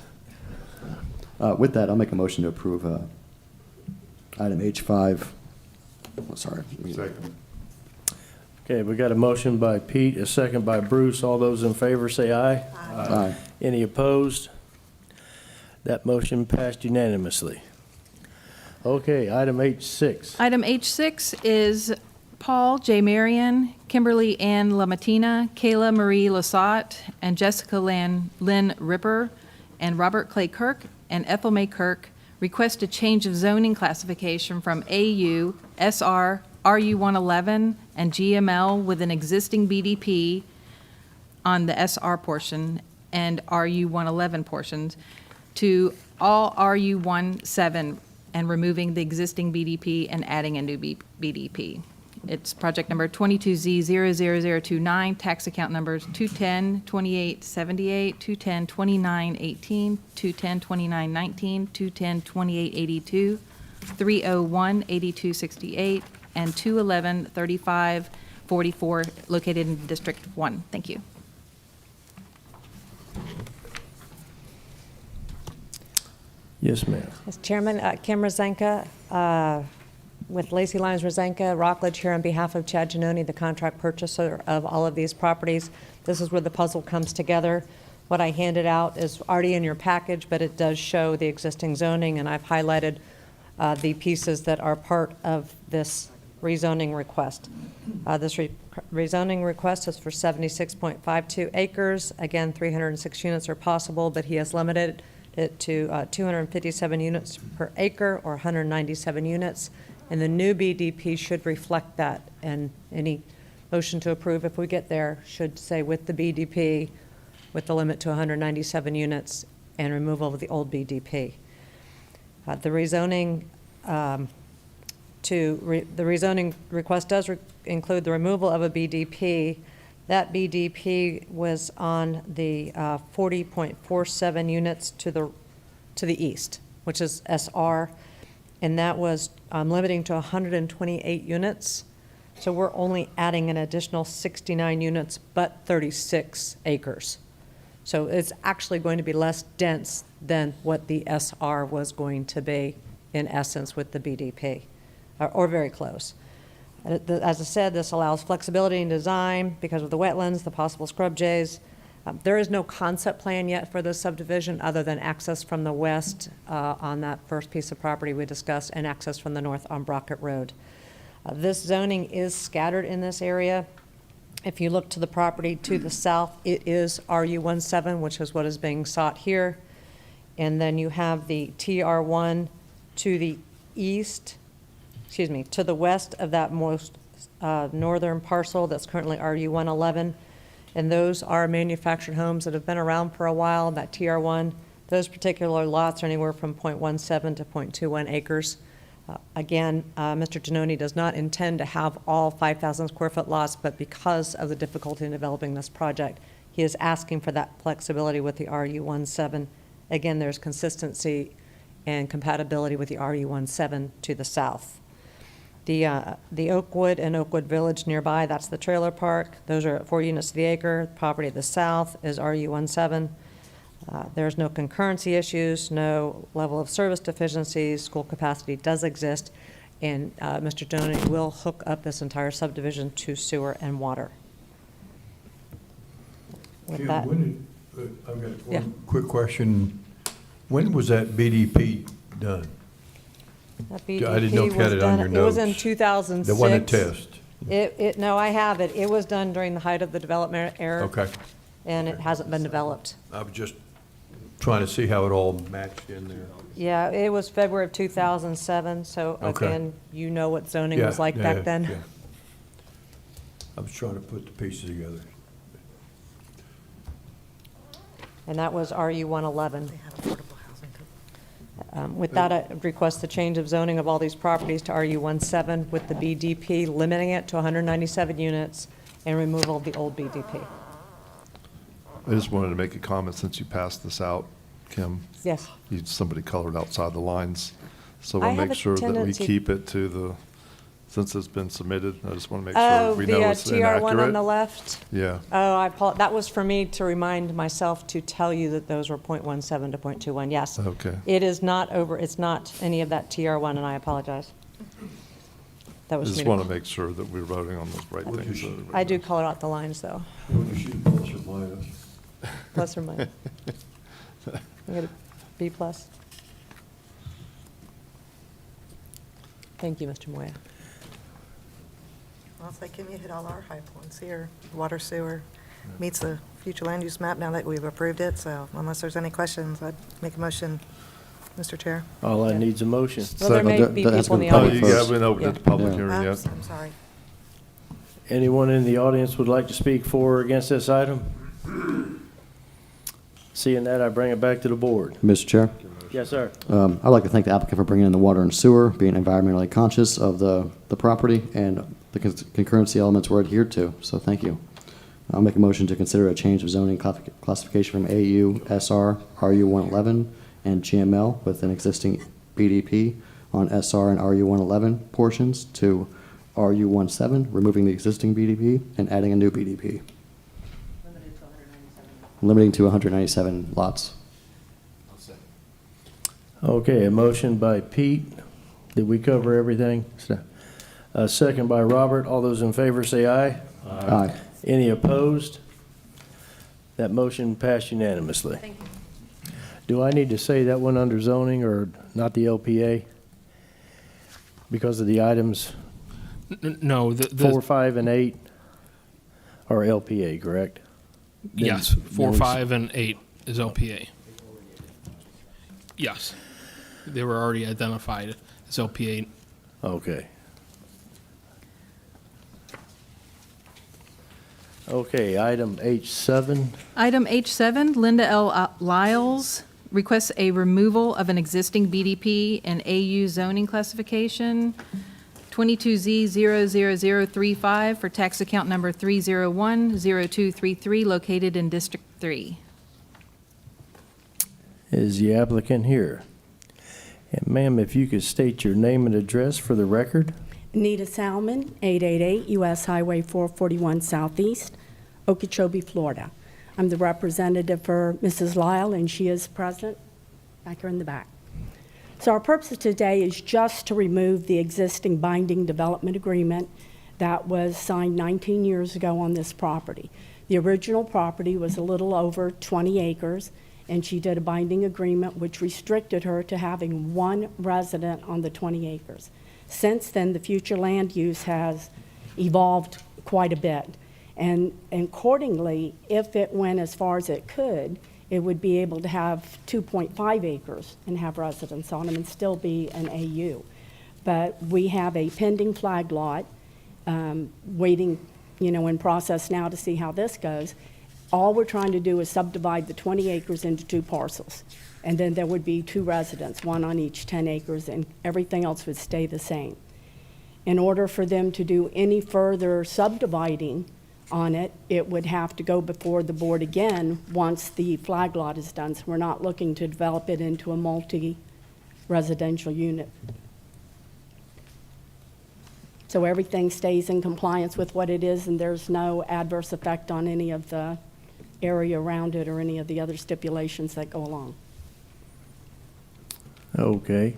With that, I'll make a motion to approve item H5. Oh, sorry. Second. Okay, we got a motion by Pete, a second by Bruce. All those in favor say aye. Aye. Any opposed? That motion passed unanimously. Okay, item H6. Item H6 is Paul J. Marion, Kimberly Ann LaMattina, Kayla Marie Losat, and Jessica Lynn Ripper, and Robert Clay Kirk and Ethylmay Kirk request a change of zoning classification from AU, SR, RU111, and GML with an existing BDP on the SR portion and RU111 portions to all RU17 and removing the existing BDP and adding a new BDP. It's project number 22Z00029, tax account numbers 2102878, 2102918, 2102919, 2102882, 3018268, and 2113544, located in District 1. Thank you. Yes, ma'am. Mr. Chairman, Kim Rosenka, with Lacey Lyons Rosenka, Rockledge here on behalf of Chad Genoni, the contract purchaser of all of these properties. This is where the puzzle comes together. What I handed out is already in your package, but it does show the existing zoning, and I've highlighted the pieces that are part of this rezoning request. This rezoning request is for 76.52 acres. Again, 306 units are possible, but he has limited it to 257 units per acre, or 197 units. And the new BDP should reflect that. And any motion to approve, if we get there, should say with the BDP, with the limit to 197 units and removal of the old BDP. The rezoning the rezoning request does include the removal of a BDP. That BDP was on the 40.47 units to the east, which is SR, and that was limiting to 128 units. So we're only adding an additional 69 units, but 36 acres. So it's actually going to be less dense than what the SR was going to be, in essence, with the BDP, or very close. As I said, this allows flexibility in design because of the wetlands, the possible scrub jays. There is no concept plan yet for this subdivision other than access from the west on that first piece of property we discussed and access from the north on Brockett Road. This zoning is scattered in this area. If you look to the property to the south, it is RU17, which is what is being sought here. And then you have the TR1 to the east, to the west of that most northern parcel that's currently RU111. And those are manufactured homes that have been around for a while, that TR1. Those particular lots are anywhere from 0.17 to 0.21 acres. Again, Mr. Genoni does not intend to have all 5,000 square foot lots, but because of the difficulty in developing this project, he is asking for that flexibility with the RU17. Again, there's consistency and compatibility with the RU17 to the south. The Oakwood and Oakwood Village nearby, that's the trailer park. Those are 4 units to the acre. Property to the south is RU17. There's no concurrency issues, no level of service deficiencies. School capacity does exist, and Mr. Genoni will hook up this entire subdivision to sewer and water. With Jim, that, I've got Yeah. one quick question. When was that BDP done? that I didn't look BDP at was it on done, your it was in notes. 2006. The one at test? No, I have it. It was done during the height of the development era. Okay. And it hasn't been developed. I was just trying to see how it all matched in there. Yeah, it was February of 2007, so Okay. again, you know what zoning Yeah, was like yeah, back then. yeah. I was trying to put the pieces together. And that was RU111. With that, I request the change of zoning of all these properties to RU17 with the BDP limiting it to 197 units and removal of the old BDP. I just wanted to make a comment since you passed this out, Kim. Yes. Somebody colored outside the lines. So I we'll have make a sure that we tendency- keep it to the, since it's been submitted, I just want to make Oh, sure we the know it's TR1 on the inaccurate. left? Yeah. Oh, that was for me to remind myself to tell you that those were .17 to .21, yes. Okay. It is not it's not any of that TR1, and I apologize. That I was just me to- want to make sure that we're voting on those right things. so everybody I do knows. color out the lines, though, What was you, plus or minus? plus or minus. I got a B plus. Thank you, Mr. Moya. Well, it's like, Kim, you hit all our high points here. Water, sewer, meets the future land use map now that we've approved it, so unless there's any questions, I'd make a motion, Mr. Chair. All that needs a motion. Well, there may That- be that has people in the been Oh, public you audience. first. haven't opened it to public Yeah. hearing yet? I'm sorry. Anyone in the audience would like to speak for or against this item? Seeing that, I bring it back to the board. Mr. Chair, Yes, sir. I'd like to thank the applicant for bringing in the water and sewer, being environmentally conscious of the property, and the concurrency elements were adhered to, so thank you. I'll make a motion to consider a change of zoning classification from AU, SR, RU111, and GML with an existing BDP on SR and RU111 portions to RU17, removing the existing BDP and adding a new BDP. Limiting to 197 lots. Okay, a motion by Pete. Did we cover everything? A second by Robert. All those in favor say aye. Aye. Any opposed? That motion passed unanimously. Thank you. Do I need to say that one under zoning or not the LPA? Because of the items No, 4, 5, and 8 are LPA, correct? yes, Then 4, we- 5, and 8 is LPA. Yes, they were already identified as LPA. Okay. Okay, item H7. Item H7, Lynda L. Lyles requests a removal of an existing BDP and AU zoning classification, 22Z00035 for tax account number 3010233, located in District 3. Is the applicant here? And ma'am, if you could state your name and address for the record? Nita Salmon, 888 U.S. Highway 441 Southeast, Okeechobee, Florida. I'm the representative for Mrs. Lyle, and she is present back here in the back. So our purpose today is just to remove the existing binding development agreement that was signed 19 years ago on this property. The original property was a little over 20 acres, and she did a binding agreement which restricted her to having one resident on the 20 acres. Since then, the future land use has evolved quite a bit. And accordingly, if it went as far as it could, it would be able to have 2.5 acres and have residents on them and still be an AU. But we have a pending flag lot, waiting, in process now to see how this goes. All we're trying to do is subdivide the 20 acres into 2 parcels. And then there would be 2 residents, one on each 10 acres, and everything else would stay the same. In order for them to do any further subdividing on it, it would have to go before the board again once the flag lot is done. So we're not looking to develop it into a multi-residential unit. So everything stays in compliance with what it is, and there's no adverse effect on any of the area around it or any of the other stipulations that go along. Okay.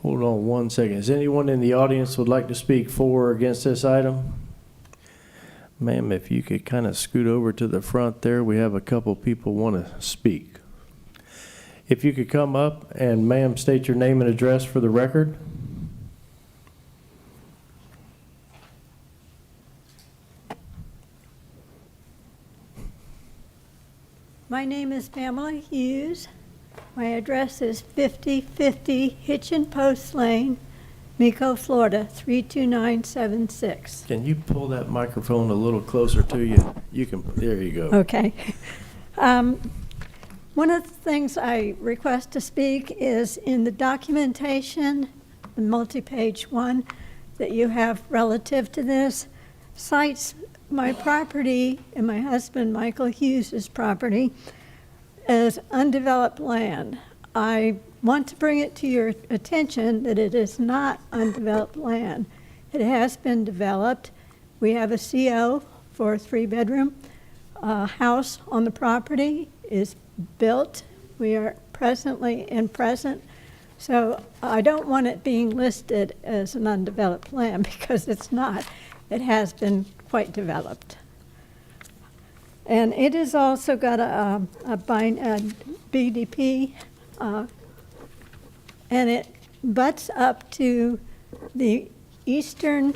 Hold on one second. Is anyone in the audience would like to speak for or against this item? Ma'am, if you could kind of scoot over to the front there, we have a couple people want to speak. If you could come up and, ma'am, state your name and address for the record. My name is Pamela Hughes. My address is 5050 Hitchin Post Lane, Mico, Florida, 32976. Can you pull that microphone a little closer to you? You can, there you go. Okay. One of the things I request to speak is in the documentation, the multi-page one that you have relative to this, cites my property and my husband Michael Hughes's property as undeveloped land. I want to bring it to your attention that it is not undeveloped land. It has been developed. We have a CO for a 3-bedroom house on the property is built. We are presently in present. So I don't want it being listed as an undeveloped land because it's not. It has been quite developed. And it has also got a BDP, and it butts up to the eastern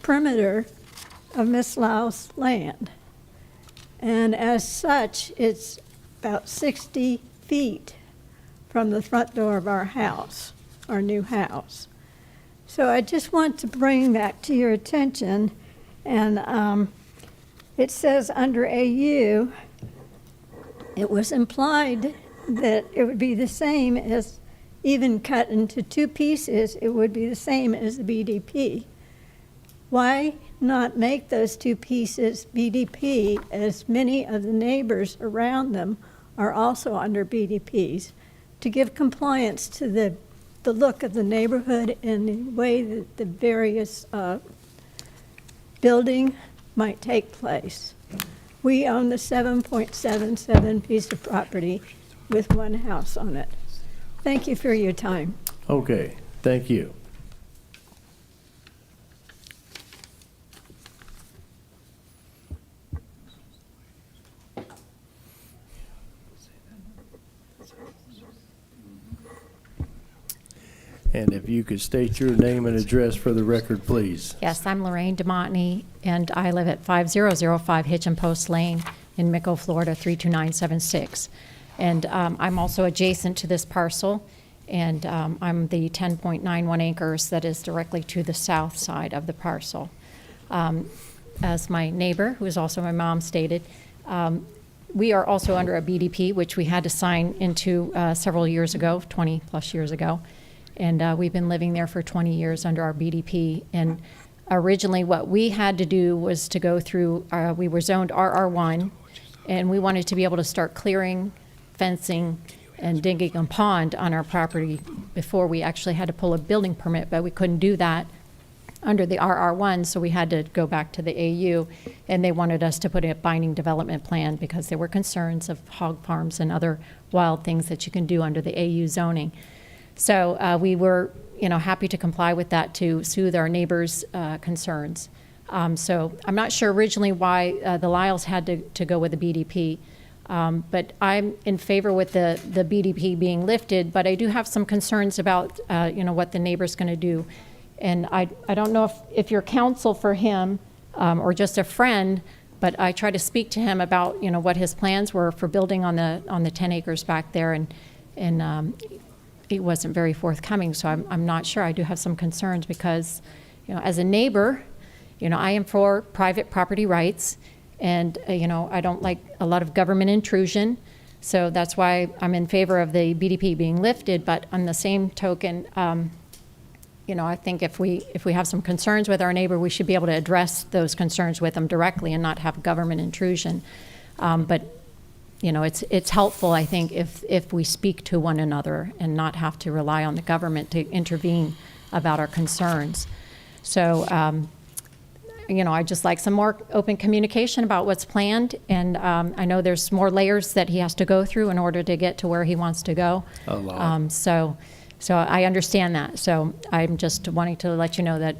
perimeter of Miss Lyles' land. And as such, it's about 60 feet from the front door of our house, our new house. So I just want to bring that to your attention. And it says under AU, it was implied that it would be the same as, even cut into 2 pieces, it would be the same as the BDP. Why not make those 2 pieces BDP, as many of the neighbors around them are also under BDPs, to give compliance to the look of the neighborhood and the way that the various building might take place. We own the 7.77 piece of property with 1 house on it. Thank you for your time. Okay, thank you. And if you could state your name and address for the record, please. Yes, I'm Lorraine DeMontney, and I live at 5005 Hitchin Post Lane in Mico, Florida, 32976. And I'm also adjacent to this parcel, and I'm the 10.91 acres that is directly to the south side of the parcel. As my neighbor, who is also my mom, stated, we are also under a BDP, which we had to sign into several years ago, 20 plus years ago. And we've been living there for 20 years under our BDP. And originally what we had to do was to go through, we were zoned RR1, and we wanted to be able to start clearing, fencing, and digging a pond on our property before we actually had to pull a building permit, but we couldn't do that under the RR1, so we had to go back to the AU, and they wanted us to put a binding development plan because there were concerns of hog farms and other wild things that you can do under the AU zoning. So we were, happy to comply with that to soothe our neighbors' concerns. So I'm not sure originally why the Lyles had to go with the BDP. But I'm in favor with the BDP being lifted, but I do have some concerns about, what the neighbor's going to do. And I don't know if you're counsel for him or just a friend, but I tried to speak to him about, what his plans were for building on the 10 acres back there, and he wasn't very forthcoming, so I'm not sure. I do have some concerns because, as a neighbor, I am for private property rights, and, I don't like a lot of government intrusion, so that's why I'm in favor of the BDP being lifted. But on the same token, I think if we have some concerns with our neighbor, we should be able to address those concerns with them directly and not have government intrusion. But it's helpful, I think, if we speak to one another and not have to rely on the government to intervene about our concerns. So, I just like some more open communication about what's planned, and I know there's more layers that he has to go through in order to get to where he wants to go. A lot. So I understand that. So I'm just wanting to let you know that,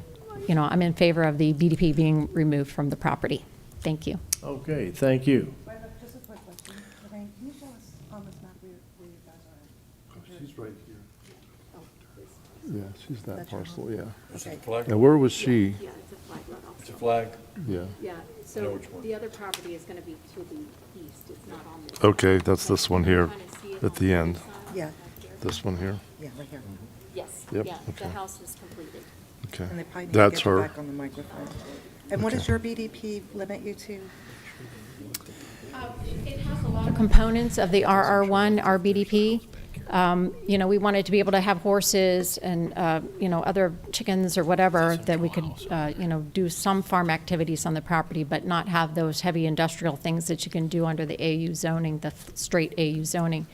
I'm in favor of the BDP being removed from the property. Thank you. Okay, thank you. Just a quick question. Lorraine, can you show us on this map where you guys are? She's right here. Yeah, she's that That's your parcel, home? yeah. Okay. Flag? Now, where was she? Yeah, it's a flag lot also. It's a flag? Yeah. Yeah, know so which one. the other property is going to be to the east. It's not on this. Okay, that's this one here at the end. Yeah, This one here? yeah, right here. Yes, Yep, yeah, the okay. house is completed. Okay. And they probably need to That's get you her. back on the microphone. And what does your BDP limit you to? It has a lot of components of the RR1, RBDP. We wanted to be able to have horses and, other chickens or whatever that we could, do some farm activities on the property, but not have those heavy industrial things that you can do under the AU zoning, the straight AU zoning.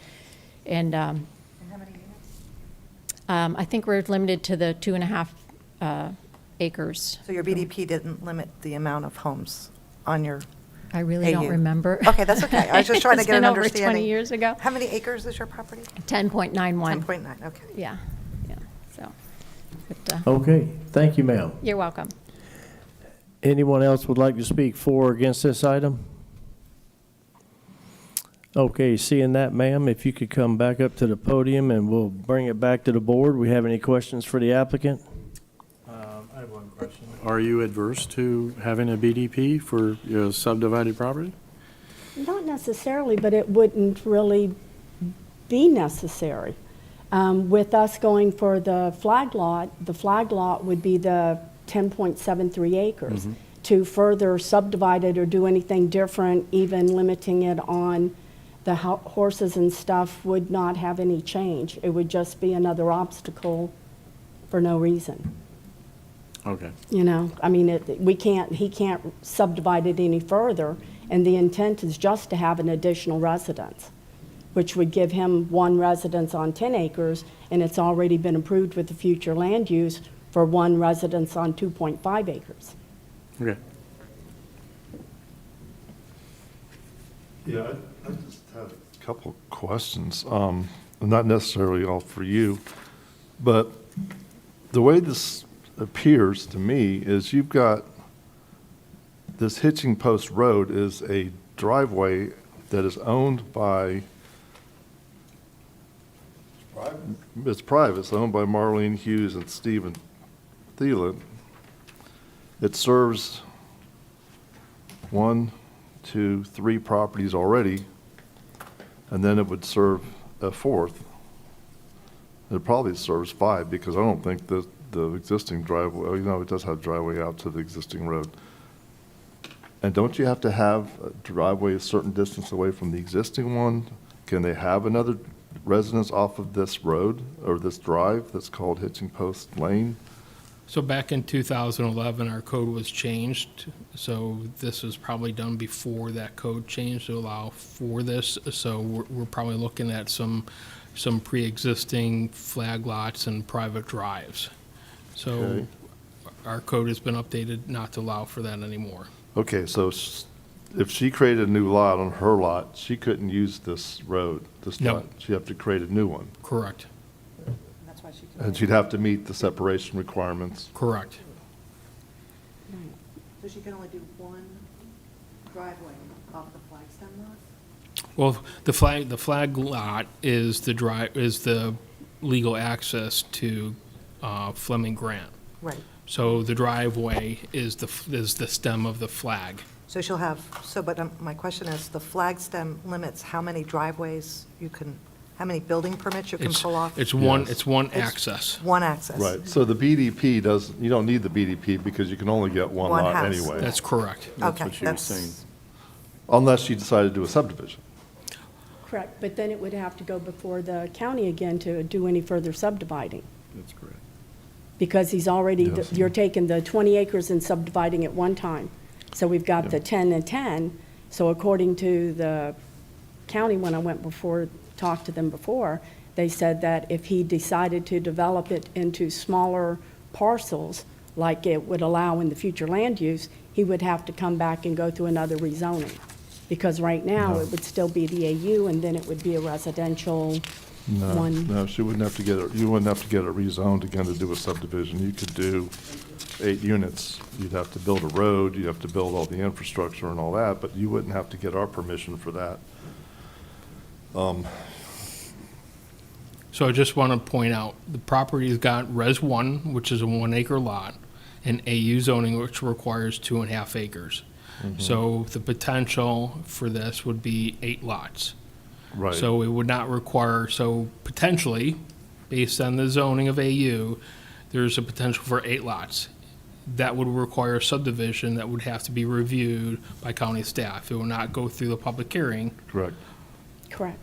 And And how many units? I think we're limited to the 2.5 acres. So your BDP didn't limit the amount of homes on your I really don't AU. remember. Okay, that's okay. I was just trying to It's get an been over understanding. 20 years ago. How many acres is your property? 10.91. 10.9, okay. Yeah, so. But, Okay, thank you, ma'am. You're welcome. Anyone else would like to speak for or against this item? Okay, seeing that, ma'am, if you could come back up to the podium and we'll bring it back to the board. We have any questions for the applicant? I have one question. Are you adverse to having a BDP for your subdivided property? Not necessarily, but it wouldn't really be necessary. With us going for the flag lot would be the 10.73 acres. To further subdivide it or do anything different, even limiting it on the horses and stuff, would not have any change. It would just be another obstacle for no reason. Okay. I mean, he can't subdivide it any further, and the intent is just to have an additional residence, which would give him one residence on 10 acres, and it's already been approved with the future land use for one residence on 2.5 acres. Okay. Yeah, I just have a couple questions. Not necessarily all for you, but the way this appears to me is you've got this Hitching Post Road is a driveway that is owned by, it's private, it's owned by Marlene Hughes and Stephen Thielen. It serves 1, 2, 3 properties already, and then it would serve a fourth. It probably serves 5, because I don't think that the existing driveway, it does have driveway out to the existing road. And don't you have to have a driveway a certain distance away from the existing one? Can they have another residence off of this road or this drive that's called Hitching Post Lane? So back in 2011, our code was changed, so this was probably done before that code changed to allow for this. So we're probably looking at some pre-existing flag lots and private drives. So Okay. our code has been updated not to allow for that anymore. Okay, so if she created a new lot on her lot, she couldn't use this road, this No. lot? She'd have to create a new one? Correct. That's why she And she'd have to meet the separation requirements? Correct. So she can only do one driveway off the Flagstone lot? Well, the flag lot is the legal access to Fleming Grant. Right. So the driveway is the stem of the flag. So she'll have, but my question is, the flag stem limits how many driveways you can, how many building permits you can pull off? It's one access. One access. Right, so the BDP you don't need the BDP because you can only get one One lot house. anyway. That's correct. That's Okay, what she was saying. Unless you decide to do a subdivision. Correct, but then it would have to go before the county again to do any further subdividing. That's correct. Because he's already, Yes. you're taking the 20 acres and subdividing it one time. So we've got the 10 and 10. So according to the county, when I went before, talked to them before, they said that if he decided to develop it into smaller parcels, like it would allow in the future land use, he would have to come back and go through another rezoning. Because right now, it would still be the AU, and then it would be a residential one. No, she wouldn't have to get it, you wouldn't have to get it rezoned again to do a subdivision. You could do 8 units. You'd have to build a road, you'd have to build all the infrastructure and all that, but you wouldn't have to get our permission for that. So I just want to point out, the property's got Res 1, which is a 1 acre lot, and AU zoning, which requires 2.5 acres. So the potential for this would be 8 lots. Right. So it would not require, so potentially, based on the zoning of AU, there's a potential for 8 lots. That would require subdivision that would have to be reviewed by county staff. It will not go through the public hearing. Correct. Correct.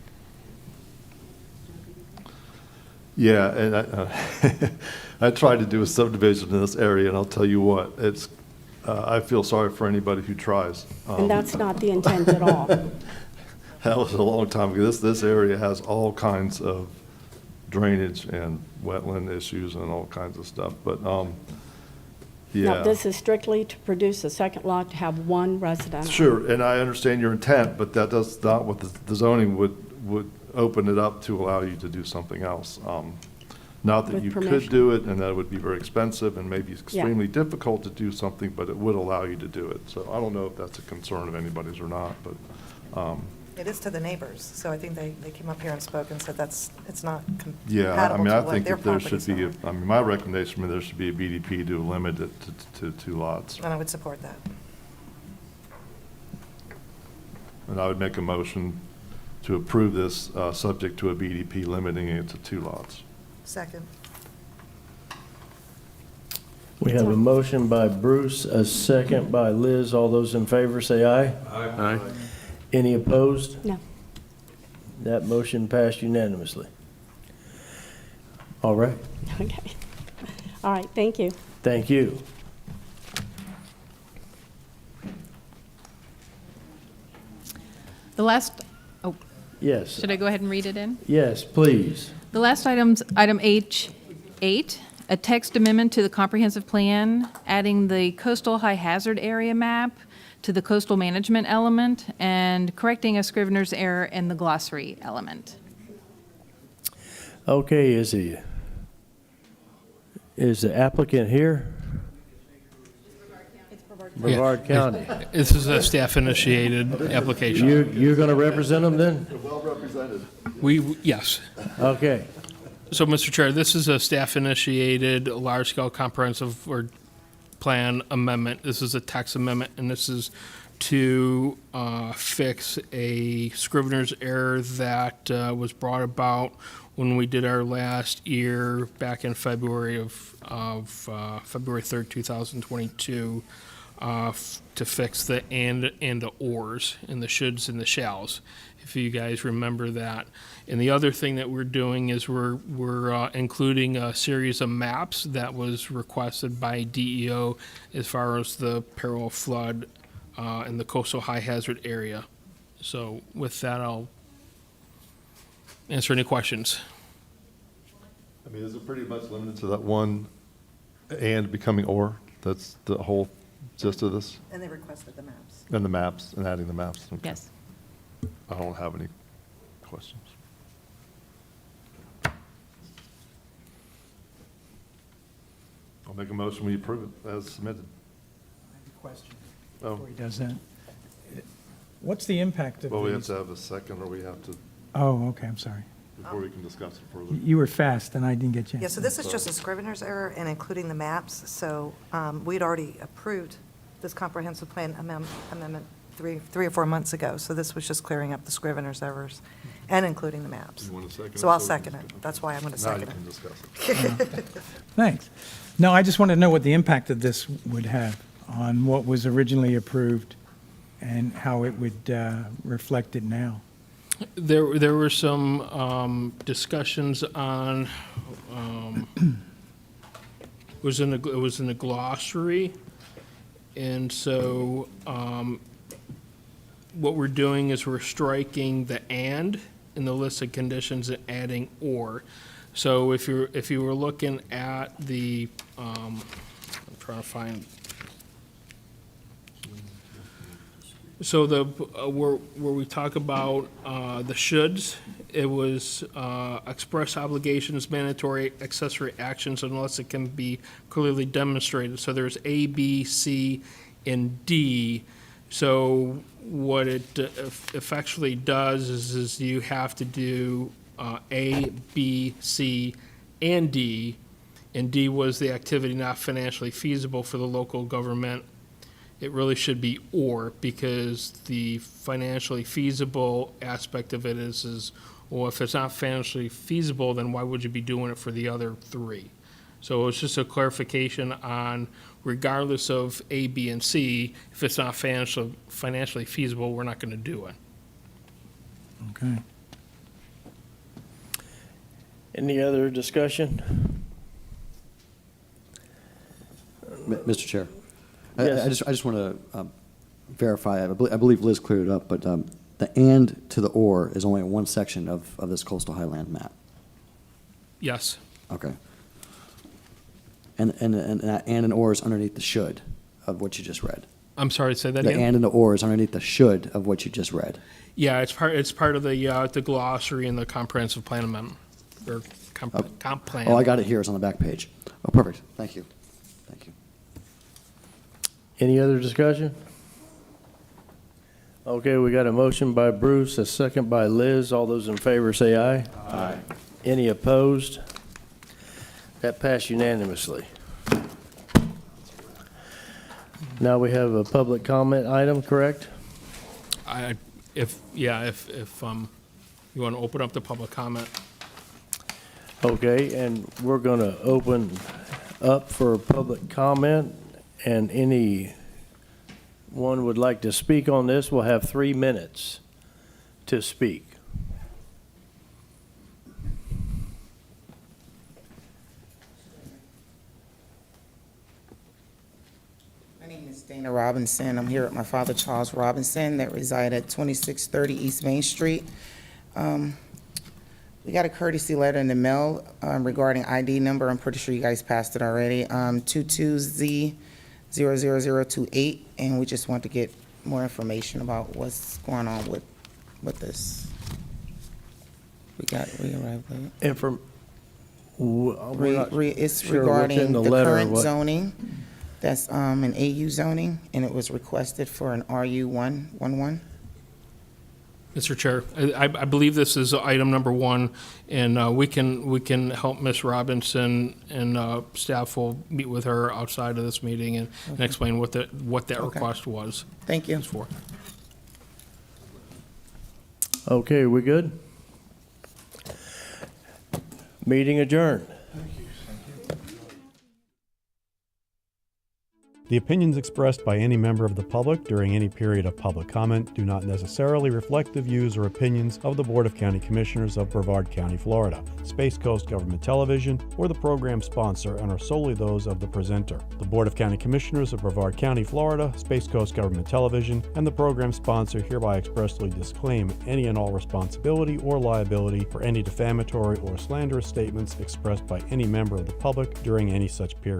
Yeah, and I tried to do a subdivision in this area, and I'll tell you what, I feel sorry for anybody who tries. And that's not the intent at all. That was a long time ago. This area has all kinds of drainage and wetland issues and all kinds of stuff, but, yeah. Now, this is strictly to produce a second lot to have one residential. Sure, and I understand your intent, but that does not what the zoning would open it up to allow you to do something else. Not that With you could permission. do it, and that it would be very expensive and maybe extremely difficult to do something, but it would allow you to do it. So I don't know if that's a concern of anybody's or not, but, It is to the neighbors, so I think they came up here and spoke and said it's not yeah, I compatible mean, to I what think their that there properties should be, are. I mean, my recommendation, there should be a BDP to limit it to 2 lots. And I would support that. And I would make a motion to approve this, subject to a BDP limiting it to 2 lots. Second. We have a motion by Bruce, a second by Liz. All those in favor say aye. Aye. Any opposed? No. That motion passed unanimously. All right, Okay. All right, thank you. thank you. The last, oh, Yes, should I go ahead and read it in? yes, please. The last item's item H8, a text amendment to the comprehensive plan, adding the coastal high hazard area map to the coastal management element and correcting a scrivener's error in the glossary element. Okay, is the applicant here? Brevard County. This is a staff-initiated application. You're going to represent them then? Well represented. Yes. Okay. So, Mr. Chair, this is a staff-initiated, large-scale comprehensive or plan amendment. This is a text amendment, and this is to fix a scrivener's error that was brought about when we did our last year back in February of February 3rd, 2022, to fix the and the ors and the shoulds and the shalls, if you guys remember that. And the other thing that we're doing is we're including a series of maps that was requested by DEO as far as the peril flood in the coastal high hazard area. So with that, I'll answer any questions. I mean, is it pretty much limited to that one and becoming or? That's the whole gist of this? And they requested the maps. And the maps, and adding the maps? Okay. Yes. I don't have any questions. I'll make a motion, we approve it as submitted. I have a question Oh. before he does that. What's the impact of Well, we have these? to have a second, or we have to, Oh, okay, I'm sorry. before we can discuss it further. You were fast, and I didn't get you. Yeah, so this is just a scrivener's error and including the maps. So we'd already approved this comprehensive plan amendment three or 4 months ago. So this was just clearing up the scrivener's errors and including the maps. You want to second it? So I'll we can second discuss it. That's why I'm going to Now second you it. can discuss it. Thanks. No, I just wanted to know what the impact of this would have on what was originally approved and how it would reflect it now. There were some discussions on, it was in the glossary, and so what we're doing is we're striking the "and" in the list of conditions and adding "or." So if you were looking at the, I'm trying to find. So where we talk about the shoulds, it was express obligations, mandatory accessory actions unless it can be clearly demonstrated. So there's A, B, C, and D. So what it effectually does is you have to do A, B, C, and D. And D was the activity not financially feasible for the local government. It really should be "or," because the financially feasible aspect of it is, well, if it's not financially feasible, then why would you be doing it for the other three? So it's just a clarification on, regardless of A, B, and C, if it's not financially feasible, we're not going to do it. Okay. Any other discussion? Mr. Chair. Yes. I just want to verify, I believe Liz cleared it up, but the "and" to the "or" is only in one section of this coastal highland map. Yes. Okay. And that "and" and "or" is underneath the "should" of what you just read. I'm sorry, say that The again? "and" and the "or" is underneath the "should" of what you just read. Yeah, it's part of the glossary and the comprehensive plan amendment, or comp plan. Oh, I got it here. It's on the back page. Oh, perfect. Thank you. Thank you. Any other discussion? Okay, we got a motion by Bruce, a second by Liz. All those in favor say aye. Aye. Any opposed? That passed unanimously. Now we have a public comment item, correct? If you want to open up the public comment. Okay, and we're going to open up for public comment, and anyone would like to speak on this will have 3 minutes to speak. My name is Dana Robinson. I'm here with my father, Charles Robinson, that reside at 2630 East Main Street. We got a courtesy letter in the mail regarding ID number. I'm pretty sure you guys passed it already. 22Z00028, and we just want to get more information about what's going on with this. We arrived at it. It's regarding the current zoning. That's an AU zoning, and it was requested for an RU111. Mr. Chair, I believe this is item number 1, and we can help Ms. Robinson, and staff will meet with her outside of this meeting and explain what that request was. Thank you. For. Okay, we good? Meeting adjourned. The opinions expressed by any member of the public during any period of public comment do not necessarily reflect the views or opinions of the Board of County Commissioners of Brevard County, Florida, Space Coast Government Television, or the program sponsor, and are solely those of the presenter. The Board of County Commissioners of Brevard County, Florida, Space Coast Government Television, and the program sponsor hereby expressly disclaim any and all responsibility or liability for any defamatory or slanderous statements expressed by any member of the public during any such period.